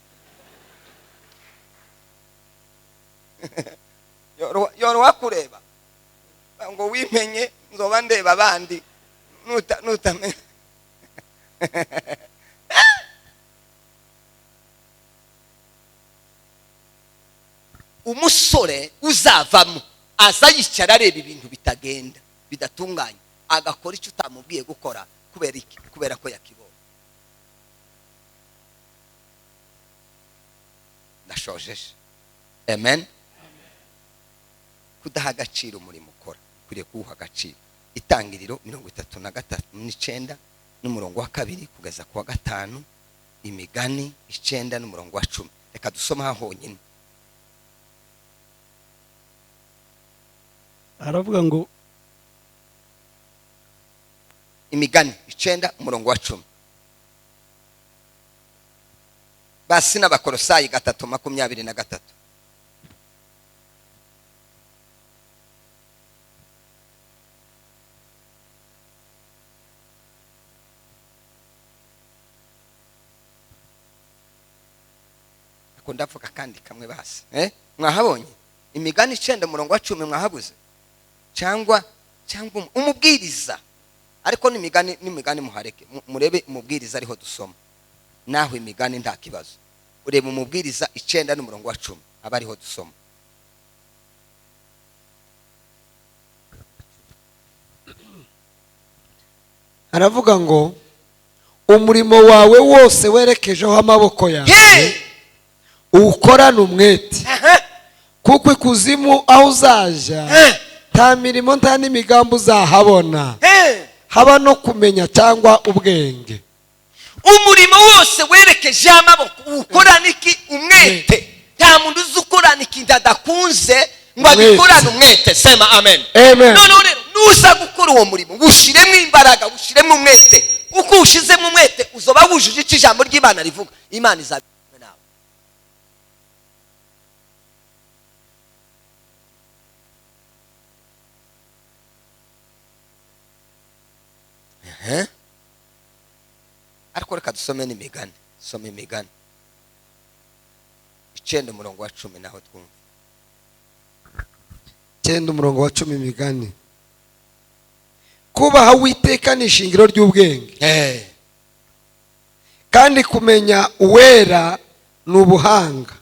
Yoroha kureba ngo wimenye nzoba ndeba abandi nutamenye. Umusore uzavamo aza yicara areba ibintu bitagenda bidatunganye agakora icyo utamubwiye gukora kubera ko yakibonye. Ndashojeje. Amen. Kudaha agaciro umurimo ukora ukwiriye kuwuha agaciro. Itangiriro 39 n'umurongo wa 2 kugeza ku wa 5, Imigani 9 n'umurongo wa 10. Reka dusoma honyine. aravuga ngo Imigani 9 umurongo wa 10. Basi n'Abakolosayi 3:23. Ndavuga kandi kamwe basi mwahabonye Imigani 9 umurongo wa 10 mwahabuze cyangwa umubwiriza, ariko n'imigani muhareke murebe umubwiriza ariho dusoma, naho Imigani nta kibazo. Urebe umubwiriza 9 n'umurongo wa 10 aba ariho dusoma. aravuga ngo umurimo wawe wose werekejeho amaboko yawe uwukorane umwete, kuko ikuzimu aho uzajya nta mirimo nta n'imigambi uzahabona, haba no kumenya cyangwa ubwenge. Umurimo wose werekeje amaboko uwukorane iki? Umwete. Nta muntu uzi ukorana ikintu adakunze ngo abikorane umwete. Sema amen. None nuza gukora uwo murimo ushiremo imbaraga, ushiremo umwete. Uko ushizemo umwete uzoba wujuje icyo ijambo ry'Imana rivuga. Imana izabikora nawe. Ariko reka dusome n'Imigani. Some Imigani 9 umurongo wa 10 naho twumva. 9 umurongo wa 10 Imigani. Kubaha Uwiteka ni ishingiro ry'ubwenge, kandi kumenya uwera ni ubuhanga.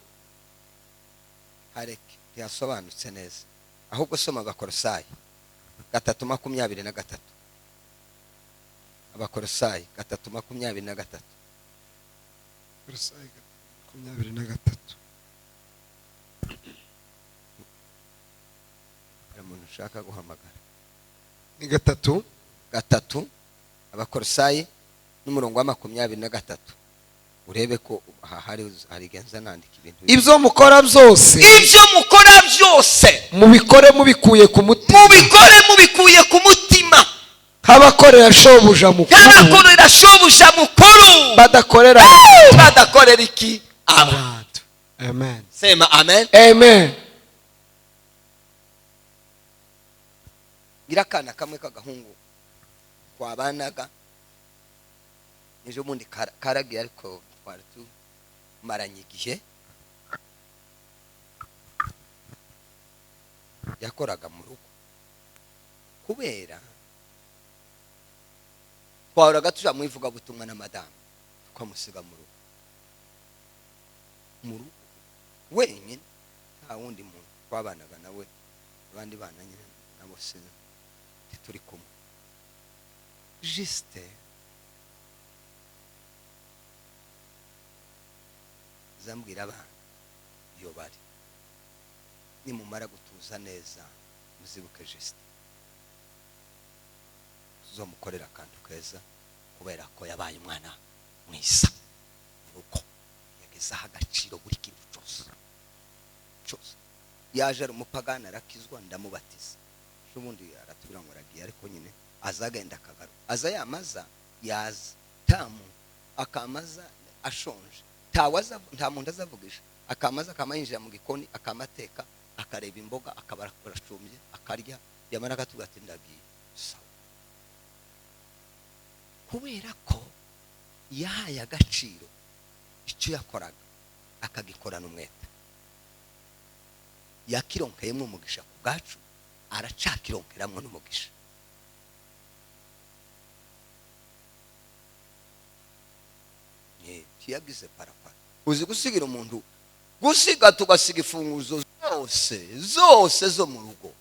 Hareke ntiyasobanutse neza, ahubwo soma Abakolosayi 3:23. Abakolosayi 3:23. Abakolosayi 3:23. Umuntu ushaka guhamagara ni 3. Abakolosayi n'umurongo wa 23. Urebe ko hari genza nandika ibintu. Ibyo mukora byose mubikore mubikuye ku mutima, nk'abakorera shobuja mukuru, badakorera iki? Abantu. Amen. Sema amen. Amen. Irakana kamwe kagahungu kwabanaga ejo bundi karagiye, ariko twari tumaranye igihe. Yakoraga mu rugo kubera twahoraga tuja mu ivugabutumwa na madamu, tukamusiga mu rugo wenyine, nta wundi muntu twabanaga nawe, abandi bana nyine nabo turi kumwe. Juste zambwira abana iyo bari nimumara gutuza neza muzibuke Juste tuzomukorera akantu keza, kubera ko yabaye umwana mwiza uko yagezaho agaciro buri kintu cyose. Yaje ari umupagani arakizwa, ndamubatiza. Ubundi aratubwira ngo aragiye, ariko nyine azagenda akagaruka. Aza yamaza yaza tamu akamaza ashonje, nta muntu azavugisha, akamaza akamayinjira mu gikoni akamateka, akareba imboga akabarashumbye akarya, yamara akatubwira ati ndagiye. Sawa. kubera ko yahaye agaciro icyo yakoraga akagikorana umwete, yakironkeyemo umugisha ku bwacu, aracakironkeramo n'umugisha. Tiyagize parapara. Uzi gusigira umuntu, gusiga tugasiga ifunguzo zose zo mu rugo,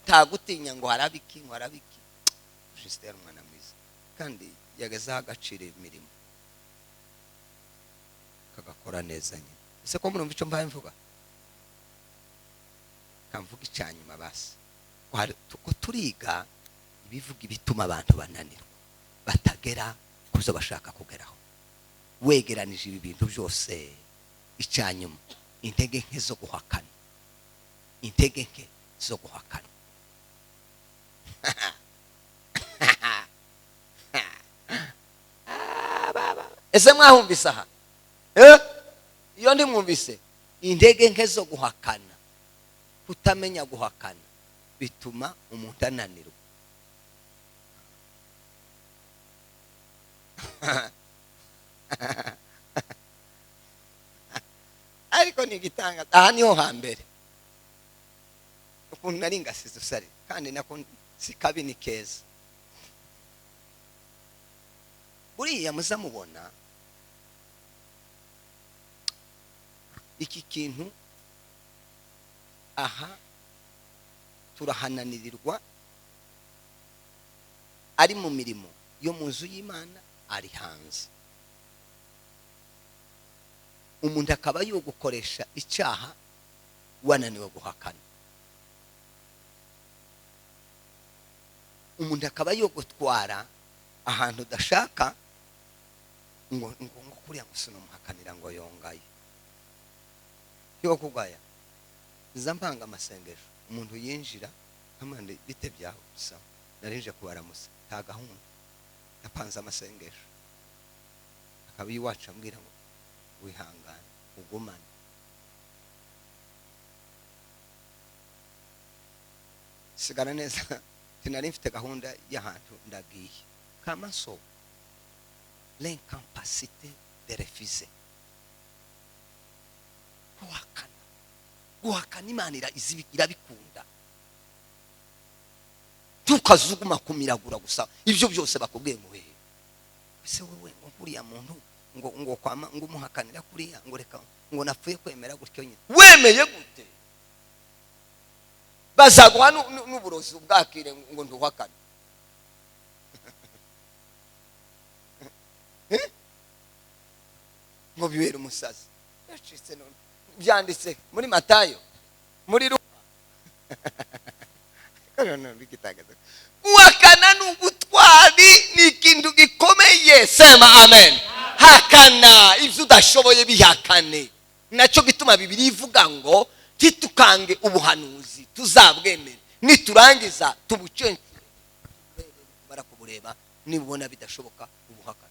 tagutinya ngo harabiki ngo harabiki. Justin yari umwana mwiza kandi yagazaho agaciro imirimo kagakora neza nyine. Ese ko murumva icyo mbaye mvuga, kamvuga icyanyuma basi ko turiga ibivuga ibituma abantu bananirwa batagera ku byo bashaka kugeraho. Wegeranije ibi bintu byose, icyanyuma intege nke zo guhakana, intege nke zo guhakana. Ese mwahumvise aha? Iyo ndi mwumvise intege nke zo guhakana, kutamenya guhakana bituma umuntu ananirwa. Ariko nigitanga aha niho hambere ukuntu nari ngasize usari kandi nako si kabi ni keza. Buriya muzamubona iki kintu aha turahananirirwa, ari mu mirimo yo mu nzu y'Imana, ari hanze. Umuntu akaba yo gukoresha icyaha wananiwe guhakana. Umuntu akaba yo gutwara ahantu udashaka ngo kuriya musuna muhakanira ngo yongaye. Yo kugaya zampanga amasengesho, umuntu yinjira amande bite byaho gusa narinje kubaramusa ta gahunda yapanze amasengesho, akabi wacu ambwira ngo wihangane ugumane. Sigara neza tinari mfite gahunda y'ahantu ndagiye kamaso l'incapacité de refuser. Guhakana Imana irabikunda. Tukazuguma kumiragura gusa ibyo byose bakubwiye ngo wewe, ese wowe ngo kuriya muntu ngo kwama ngo umuhakanira kuriya ngo reka ngo napfuye kwemera gutyo nyine. Wemeye gute? Bazagwa n'uburozi ubwakire ngo nduhakana. Ngo bibera umusazi. Yacitse none byanditse muri Matayo muri Luka. Guhakana n'ubutwari ni ikintu gikomeye. Sema amen. Hakana ibyo udashoboye bihakane. Nacyo gituma Bibiliya ivuga ngo titukange ubuhanuzi tuzabwemere, niturangiza tubucense barakubureba nibona bidashoboka ubuhakana.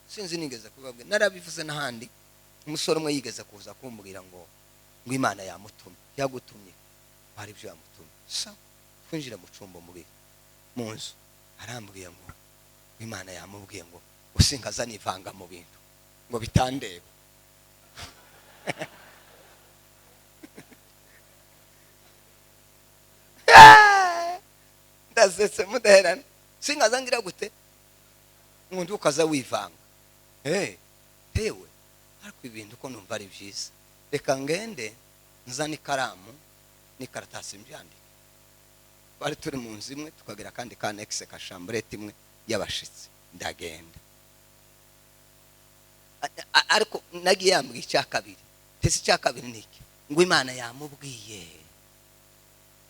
Sinzi nigeze kubabwe, narabivuze n'ahandi. Umusore umwe yigeze kuza kumbwira ngo Imana yamutumye. Yagutumye hari ibyo yamutumye. So twinjira mu cyumba mu nzu, arambwiye ngo Imana yamubwiye ngo usinkaza nivanga mu bintu ngo bitandeba. Ndasetse mudaherana sinkaza ngira gute ngo ndukaza wivanga. Hewe ariko ibintu ko numva ari byiza, reka ngende nzana ikaramu n'ikaratasi mbyandike. Bari turi mu nzu imwe tukagira kandi ka nexe ka chambrette imwe y'abashitsi. Ndagenda ariko nagiye yambwiye icya kabiri. Tese icya kabiri niki ngo Imana yamubwiye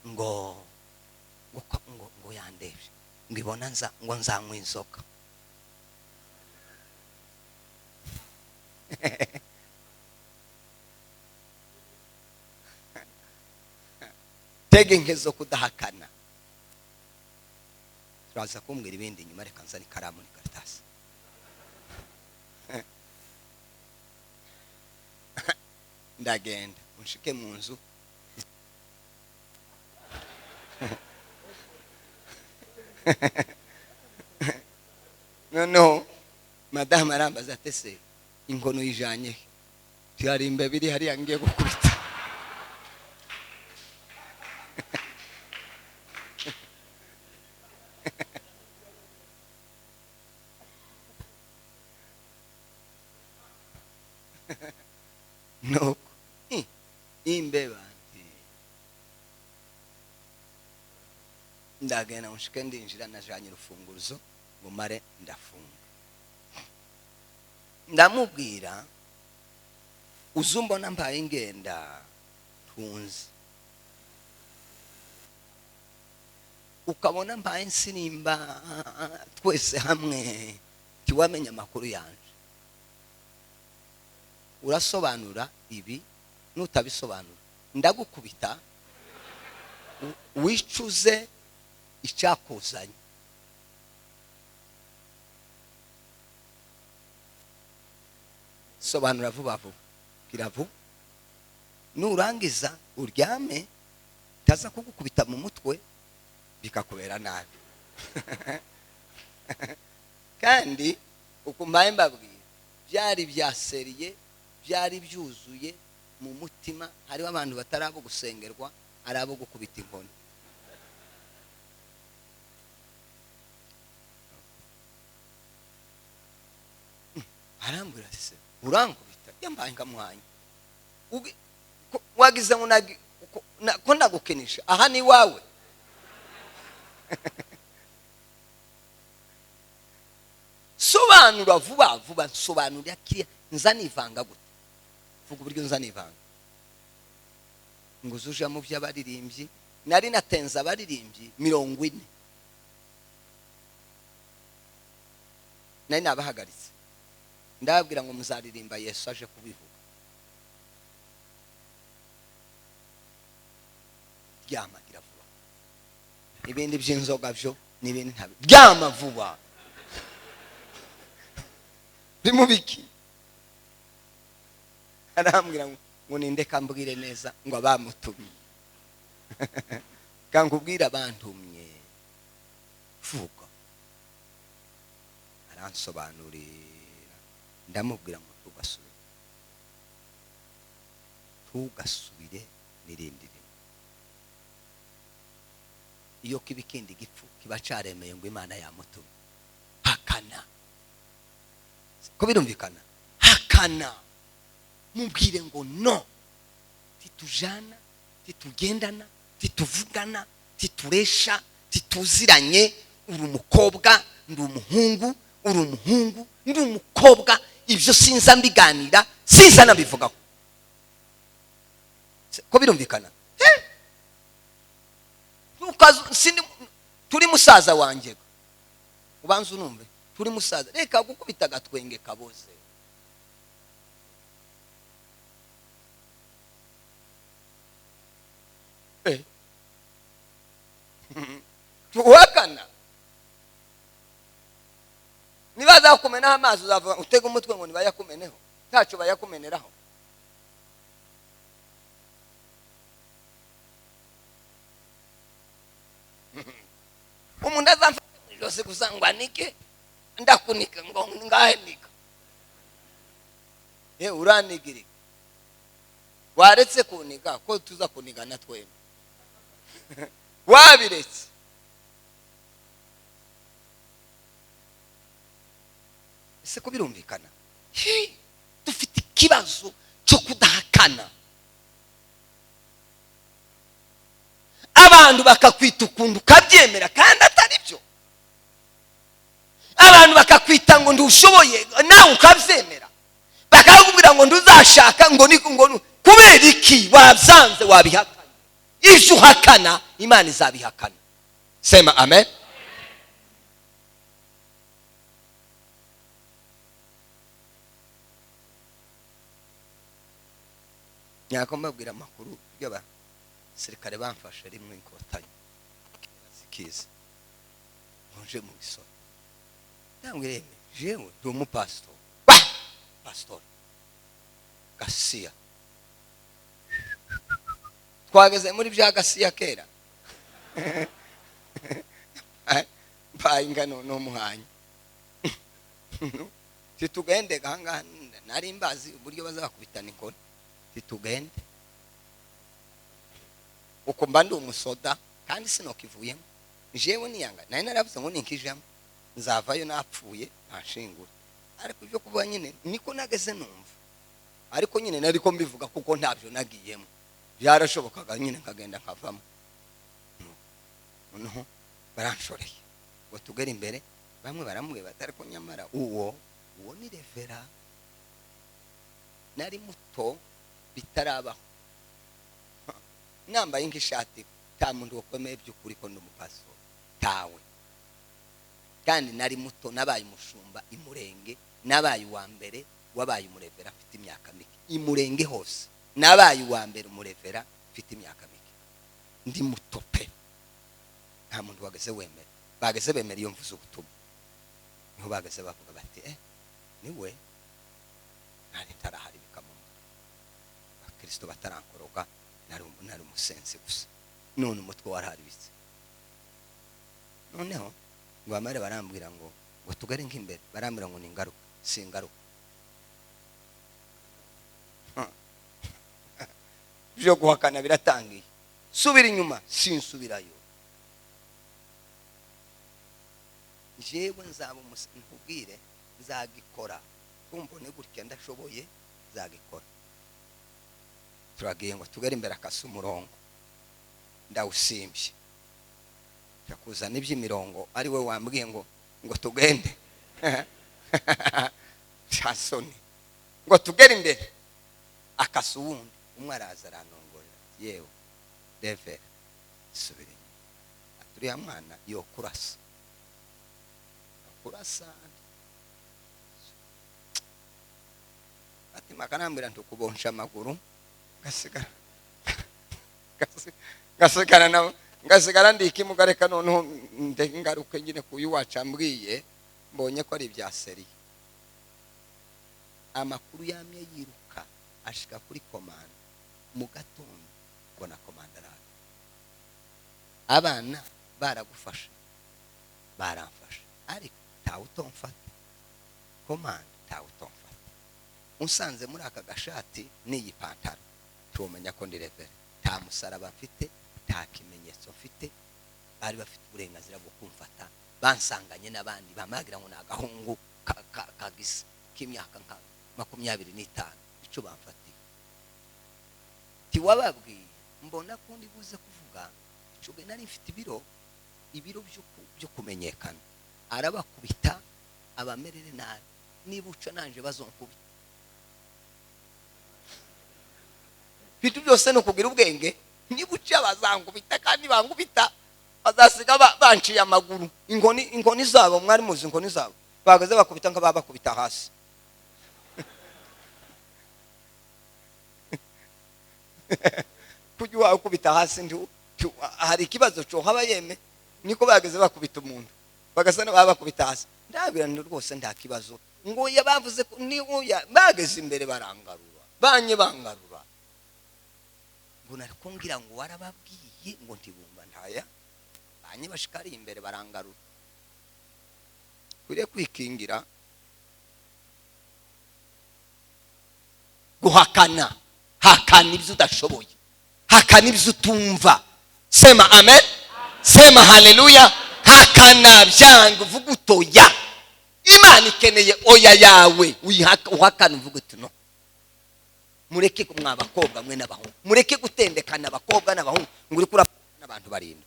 ngo yandebye ngo ibona ngo nzanywa inzoka. Tege nke zo kudahakana. Turaza kumbwira ibindi nyuma, reka nzana ikaramu n'ikaratasi. Ndagenda unshike mu nzu. arambaza ati se inkono yijanye cyari imbebe iri hariya ngiye gukubita. Nuko imbeba ndagenda nshike ndinjira najanye urufunguzo ngo mare ndafunga. Ndamubwira uzumbona mbaye ngenda tunzi ukabona mbaye nsinimba twese hamwe tiwamenya amakuru yanje, urasobanura ibi nutabisobanura ndagukubita wicuze icyakuzanye. Sobanura vuba vuba, kiravu nurangiza uryame taza kugukubita mu mutwe bikakubera nabi. Kandi ukumbaye mbabwira byari byaseriye, byari byuzuye mu mutima. Hariho abantu batarabo gusengerwa, ari abo gukubita inkoni. Arambura se urankubita yambaye nkamwanya wagize ngo ko ndagukenisha aha ni wawe. Sobanura vuba vuba, sobanura kiriya nzanivanga gute, vuga uburyo nzanivanga. Ngo uzuja mu by'abaririmbyi, nari natenza abaririmbyi 40 nari nabahagaritse ndababwira ngo muzaririmba Yesu aje kubivuga. Ryama gira vuba, ibindi by'inzoga byo n'ibindi ntabe ryama vuba bimubiki. Arambwira ngo nindeka mbwire neza ngo abamutumye kangubwira abantumye vuga. Aransobanurira ndamubwira ngo tugasubire n'irindi rimwe. Iyo kibikindi gipfu kiba caremeye ngo Imana yamutumye, hakana. Ko birumvikana? Hakana. Mubwire ngo no, titujana, titugendana, tituvugana, tituresha, tituziranye. Uri umukobwa ndi umuhungu, uri umuhungu ndi umukobwa. Ibyo sinza mbiganira, sinza nabivugaho. Ko birumvikana? Turi musaza wanjye, ubanza unumve, turi musaza, reka gukubita agatwenge kaboze. Tuhakana. Nibaza kumenaho amazi uzavuga utega umutwe ngo nibayakumeneho, ntacyo bayakumeneraho. Umuntu azamfata mu ijosi gusa ngo anike, ndakunika ngo ngahenika. Uranigirika, waretse kunika ko tuza kunigana twembi. Wabiretse. Ese ko birumvikana? Dufite ikibazo cyo kudahakana. Abantu bakakwita ukuntu ukabyemera kandi atari byo. Abantu bakakwita ngo ndushoboye nawe ukabyemera, bakakubwira ngo nduzashaka ngo kubera iki wabyanze wabihakana. Ije uhakana Imana izabihakana. Sema amen. Nyakombabwira amakuru y'abasirikare bamfashe rimwe inkotanyi zikiza nje mu bisoro. Ndambwira jewe ndi umupastor. Pastor Gasiya. Twageze muri bya Gasiya kera. Mbaye ingano no muhanya. titugende ganga nari mbazi uburyo bazakubitana inkoni titugende uko mba ndi umusoda kandi sinokivuyemo jewe niyanga nari naravuze ngo ninkijamo nzavayo napfuye ntashingura ariko ibyo kuvuga nyine niko nageze numva ariko nyine nariko mbivuga kuko ntabyo nagiyemo byarashobokaga nyine nkagenda nkavamo noneho baranshoreye ngo tugere imbere bamwe baramubwira batari ko nyamara uwo ni revera nari muto bitarabaho nambaye nk'ishati ta muntu ukomeye by'ukuri ko ndumupaso tawe kandi nari muto nabaye umushumba imurenge nabaye uwa mbere wabaye umurevera afite imyaka mike imurenge hose nabaye uwa mbere umurevera afite imyaka mike ndi muto pe nta muntu wageze wemera bageze bemera iyo mvuze ubutumwa niho bageze bavuga bati niwe nari tarahari bikamumu abakristo batarankoroga nari umusensi gusa none umutwe wararibitse noneho ngo bamare barambwira ngo tugare nk'imbere barambwira ngo ni ingaruka si ingaruka byo guhakana biratangiye subira inyuma sinsubirayo jewe nzaba nkubwire nzagikora kumbone gutya ndashoboye nzagikora turagiye ngo tugere imbere akasa umurongo ndawusimbye yakuzana iby'imirongo ari we wambwiye ngo tugende cyasoni ngo tugere imbere akasa uwundi umwe araza aranongorera yewe deve subire aturiya mwana yo kurasa ati makanambira ntukubonsha amaguru ngasigara ndikimugareka noneho ndengaruke nyine kuyu wacambwiye mbonye ko ari bya seri amakuru yamye yiruka ashika kuri komanda mu gatondo mbona komanda araje abana baragufasha baramfasha ariko tawe utomfata komanda tawe utomfata unsanze muri aka gashati n'iyi pantaro tumenya ko ndi revera nta musaraba mfite nta kimenyetso mfite bari bafite uburenganzira bwo kumfata bansanganye n'abandi bamagira ngo nagahungu kagisa k'imyaka nka 25 ico bamfatiye tiwababwiye mbona ko ndi buze kuvuga ico nari mfite ibiro byo kumenyekana arabakubita abamerere nabi nibuca nanje bazonkubita bitu byose no kugira ubwenge nibuca bazankubita kandi bangubita bazasiga banciye amaguru inkoni zabo mwari muzi inkoni zabo bagaze bakubita nk'ababakubita hasi kujya wakubita hasi hari ikibazo cyo haba yeme niko bageze bakubita umuntu bagasana babakubita hasi ndabira rwose nta kibazo ngo yabavuze ni bageze imbere barangarura bangarura ngo nakumbwira ngo warababwiye ngo ntibumva ntaya banye bashikari imbere barangarura kure kwikingira guhakana hakana ibyo udashoboye hakana ibyo utumva sema amen sema haleluya hakana byanga uvuga utoya imana ikeneye oya yawe uhakana uvuga uti no mureke kumwa abakobwa mwe n'abahungu mureke gutendekana abakobwa n'abahungu nguri kura n'abantu barinda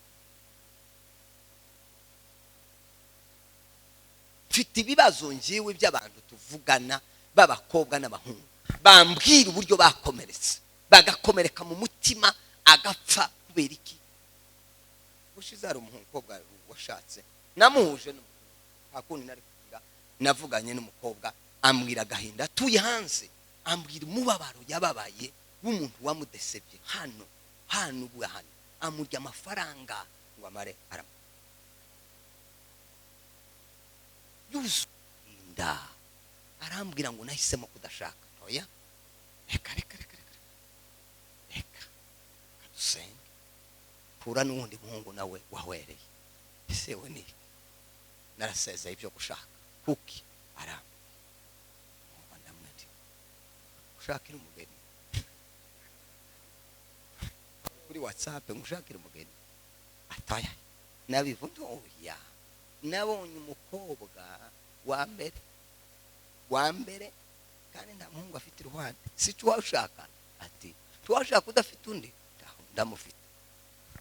mfite ibibazo ngiwe by'abantu tuvugana b'abakobwa n'abahungu bambwira uburyo bakomeretse bagakomereka mu mutima agapfa kubera iki ushizara umukobwa washatse namuhuje hakundi nari kugira navuganye n'umukobwa ambwira gahinda tuye hanze ambwira umubabaro yababaye w'umuntu wamudesebye hano ubu hano amurya amafaranga ngo amare arama yuzuinda arambwira ngo nahisemo kudashaka oya reka kadusenge pura n'undi muhungu nawe wahwereye ese we ni narasezeye ibyo gushaka kuki aramba ushakira umugeni kuri WhatsApp ngushakira umugeni ataya nabivuze oya nabonye umukobwa wa mbere kandi nta muhungu afite iruhande si cyo washaka ati twashaka udafite undi ndamufite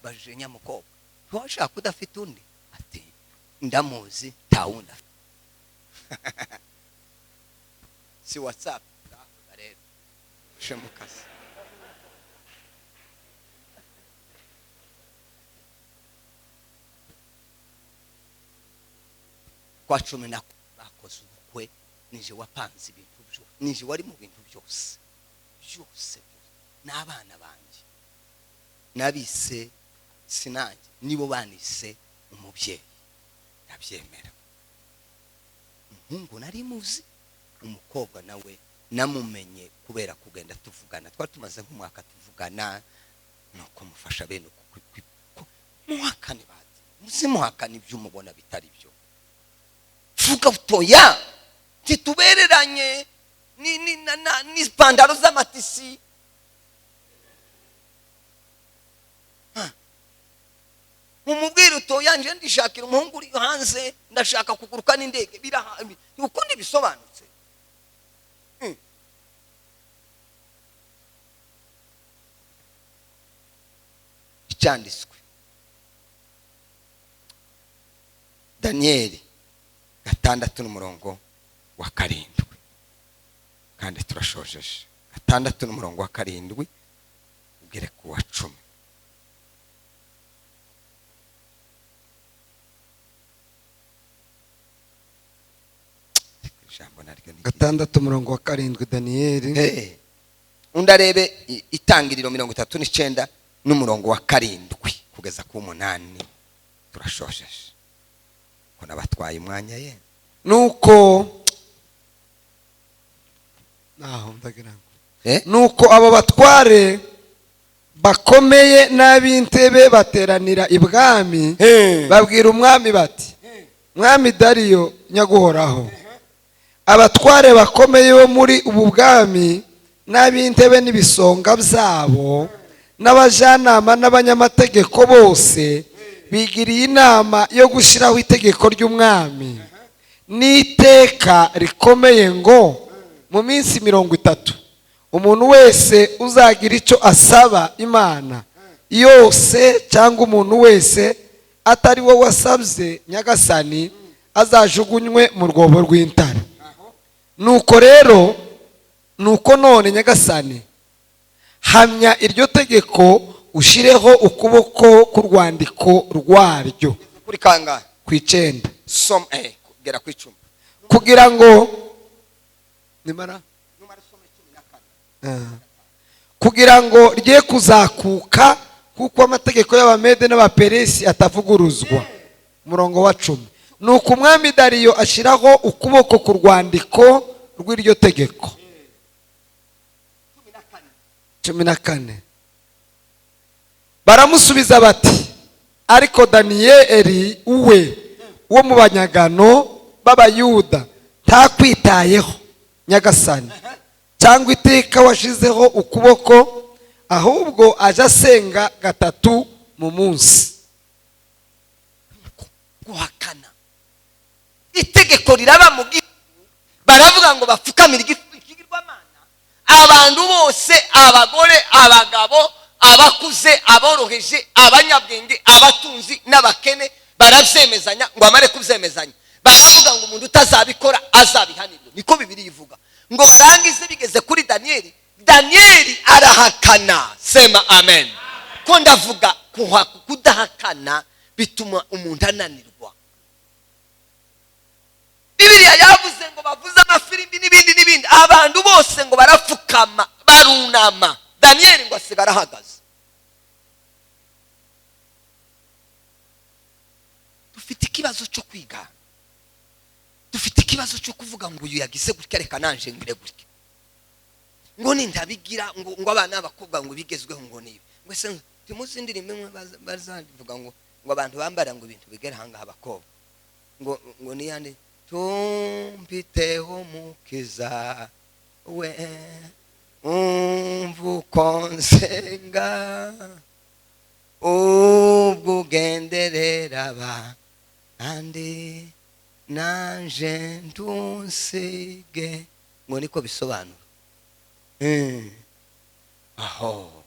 bajije nyamukobwa twashaka udafite undi ati ndamuzi tawunda si WhatsApp rero shemukasi kwa 10 bakoze ubukwe nije wapanze ibintu byo nije wari mu bintu byose n'abana banje nabise sinanje nibo banise umubyeyi yabyemera umuhungu nari muzi umukobwa nawe namumenye kubera kugenda tuvugana twari tumaze nk'umwaka tuvugana nuko mufasha bene muhakane bati muzimuhakane ibyo umubona bitari byo vuga utoya titubereranye ni pandaro z'amatisi umubwira utoya nje ndishakira umuhungu uri hanze ndashaka kuguruka n'indege birahambi ukundi bisobanutse icyanditswe Danieli 6:7 kandi turashojeje 6:7 ugere ku wa 10 6:7 Daniyeli undarebe itangiriro 39:7 kugeza ku 8 turashojeje ko nabatwaye umwanya ye nuko naho ndagira nuko abo batware bakomeye n'ab'intebe bateranira ibwami babwira umwami bati mwami Dariyo nyaguhoraho abatware bakomeye bo muri ubu bwami n'ab'intebe n'ibisonga byabo n'abajanama n'abanyamategeko bose bigiriye inama yo gushyiraho itegeko ry'umwami n'iteka rikomeye ngo mu minsi 30 umuntu wese uzagira icyo asaba Imana yose cyangwa umuntu wese atari wo wasabye nyagasani azajugunywe mu rwobo rw'intare nuko rero nuko none nyagasani hamya iryo tegeko ushireho ukuboko k'urwandiko rwaryo kuri kangahe ku 9 som gera ku 10 kugira ngo nimara kugira ngo rye kuzakuka kuko amategeko y'abamede n'abaperesi atavuguruzwa umurongo wa 10 nuko umwami Dariyo ashiraho ukuboko ku rwandiko rw'iryo tegeko 14 baramusubiza bati ariko Daniyeli uwe wo mu banyagano b'abayuda ntakwitayeho nyagasani cyangwa iteka washizeho ukuboko ahubwo aje asenga 3 mu munsi guhakana itegeko riraba mu gihugu baravuga ngo bapfukamire igirwamana abantu bose abagore abagabo abakuze aboroheje abanyabwenge abatunzi n'abakene baravyemezanya ngo amare kuvyemezanya baravuga ngo umuntu utazabikora azabihanirwa niko Bibiliya ivuga ngo barangize bigeze kuri Daniyeli arahakana sema amen ko ndavuga kudahakana bituma umuntu ananirwa Bibiliya yavuze ngo bavuze amafirimbi n'ibindi abantu bose ngo barapfukama barunama Daniyeli ngo asigara ahagaze dufite ikibazo cyo kwiga dufite ikibazo cyo kuvuga ngo uyu yagize gutya reka nanje ngire gutya ngo nindabigira ngo abana b'abakobwa ngo bigezweho ngo nibi ngo se timuzindira imwe bazavuga ngo abantu bambara ngo ibintu bigera hanga abakobwa ngo niyande tumpiteho mukiza we uko nsenga ubwo ugenderera abandi nanje ntusige, ngo niko bisobanura. Aho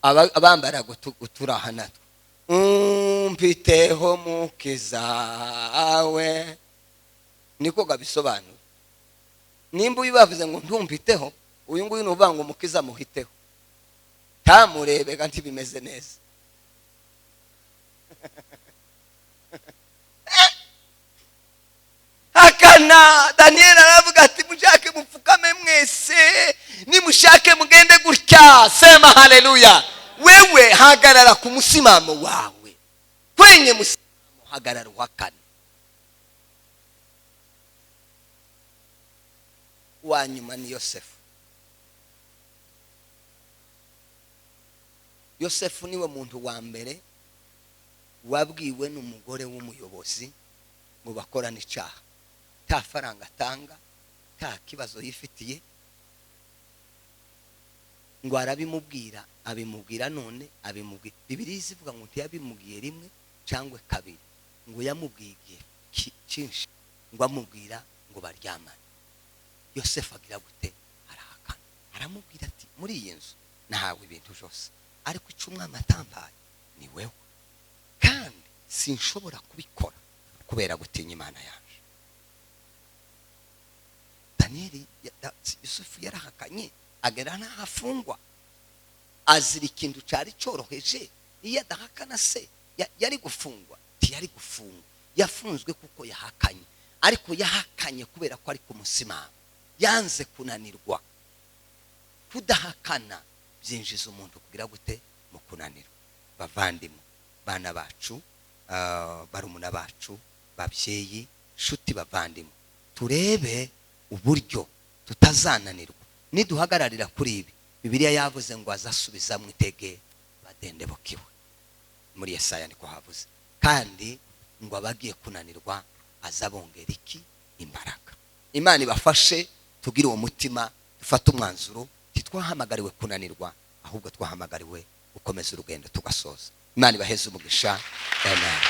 abambara guturaha natwe, umpiteho mukizawe, niko gabisobanura. Nimba uyu bavuze ngo ntumpiteho, uyu nguyu nuvuga ngo mukiza muhiteho, tamurebe kandi bimeze neza. Hakana Daniel aravuga ati mushake mupfukame mwese, nimushake mugende gutya. Sema haleluya. Wewe hagarara ku musimamo wawe, kwenye musimamo hagarara uhakane. Wanyuma ni Yosefu. Yosefu niwe muntu wa mbere wabwiwe n'umugore w'umuyobozi ngo bakorane icyaha, ta faranga atanga, ta kibazo yifitiye, ngo arabimubwira, abimubwira none abimubwira. Bibiliya ivuga ngo ntiyabimubwiye rimwe cyangwa kabiri, ngo yamubwiye cyinshi, ngo amubwira ngo baryamane. Yosefu agira gute? Arahakana, aramubwira ati muri iyi nzu nahawe ibintu byose, ariko icyo umwami atampaye ni wewe, kandi sinshobora kubikora kubera gutinya Imana yaje. Danieli Yosefu yarahakanye, agera n'aho afungwa, azira ikintu cyari cyoroheje. Iyo adahakana se yari gufungwa? Ntiyari gufungwa, yafunzwe kuko yahakanye. Ariko yahakanye kubera ko ari ku musimamo, yanze kunanirwa. Kudahakana byinjiza umuntu kugira gute? Mu kunanirwa. Bavandimwe, bana bacu, barumuna bacu, babyeyi, nshuti, bavandimwe, turebe uburyo tutazananirwa niduhagararira kuri ibi. Bibiliya yavuze ngo azasubiza mu itege badendebukiwe, muri Yesaya niko havuze. Kandi ngo abagiye kunanirwa azabongera iki? Imbaraga. Imana ibafashe tugire uwo mutima, dufate umwanzuro, titwahamagariwe kunanirwa, ahubwo twahamagariwe gukomeza urugendo tugasoza. Imana ibaheze umugisha. Amen.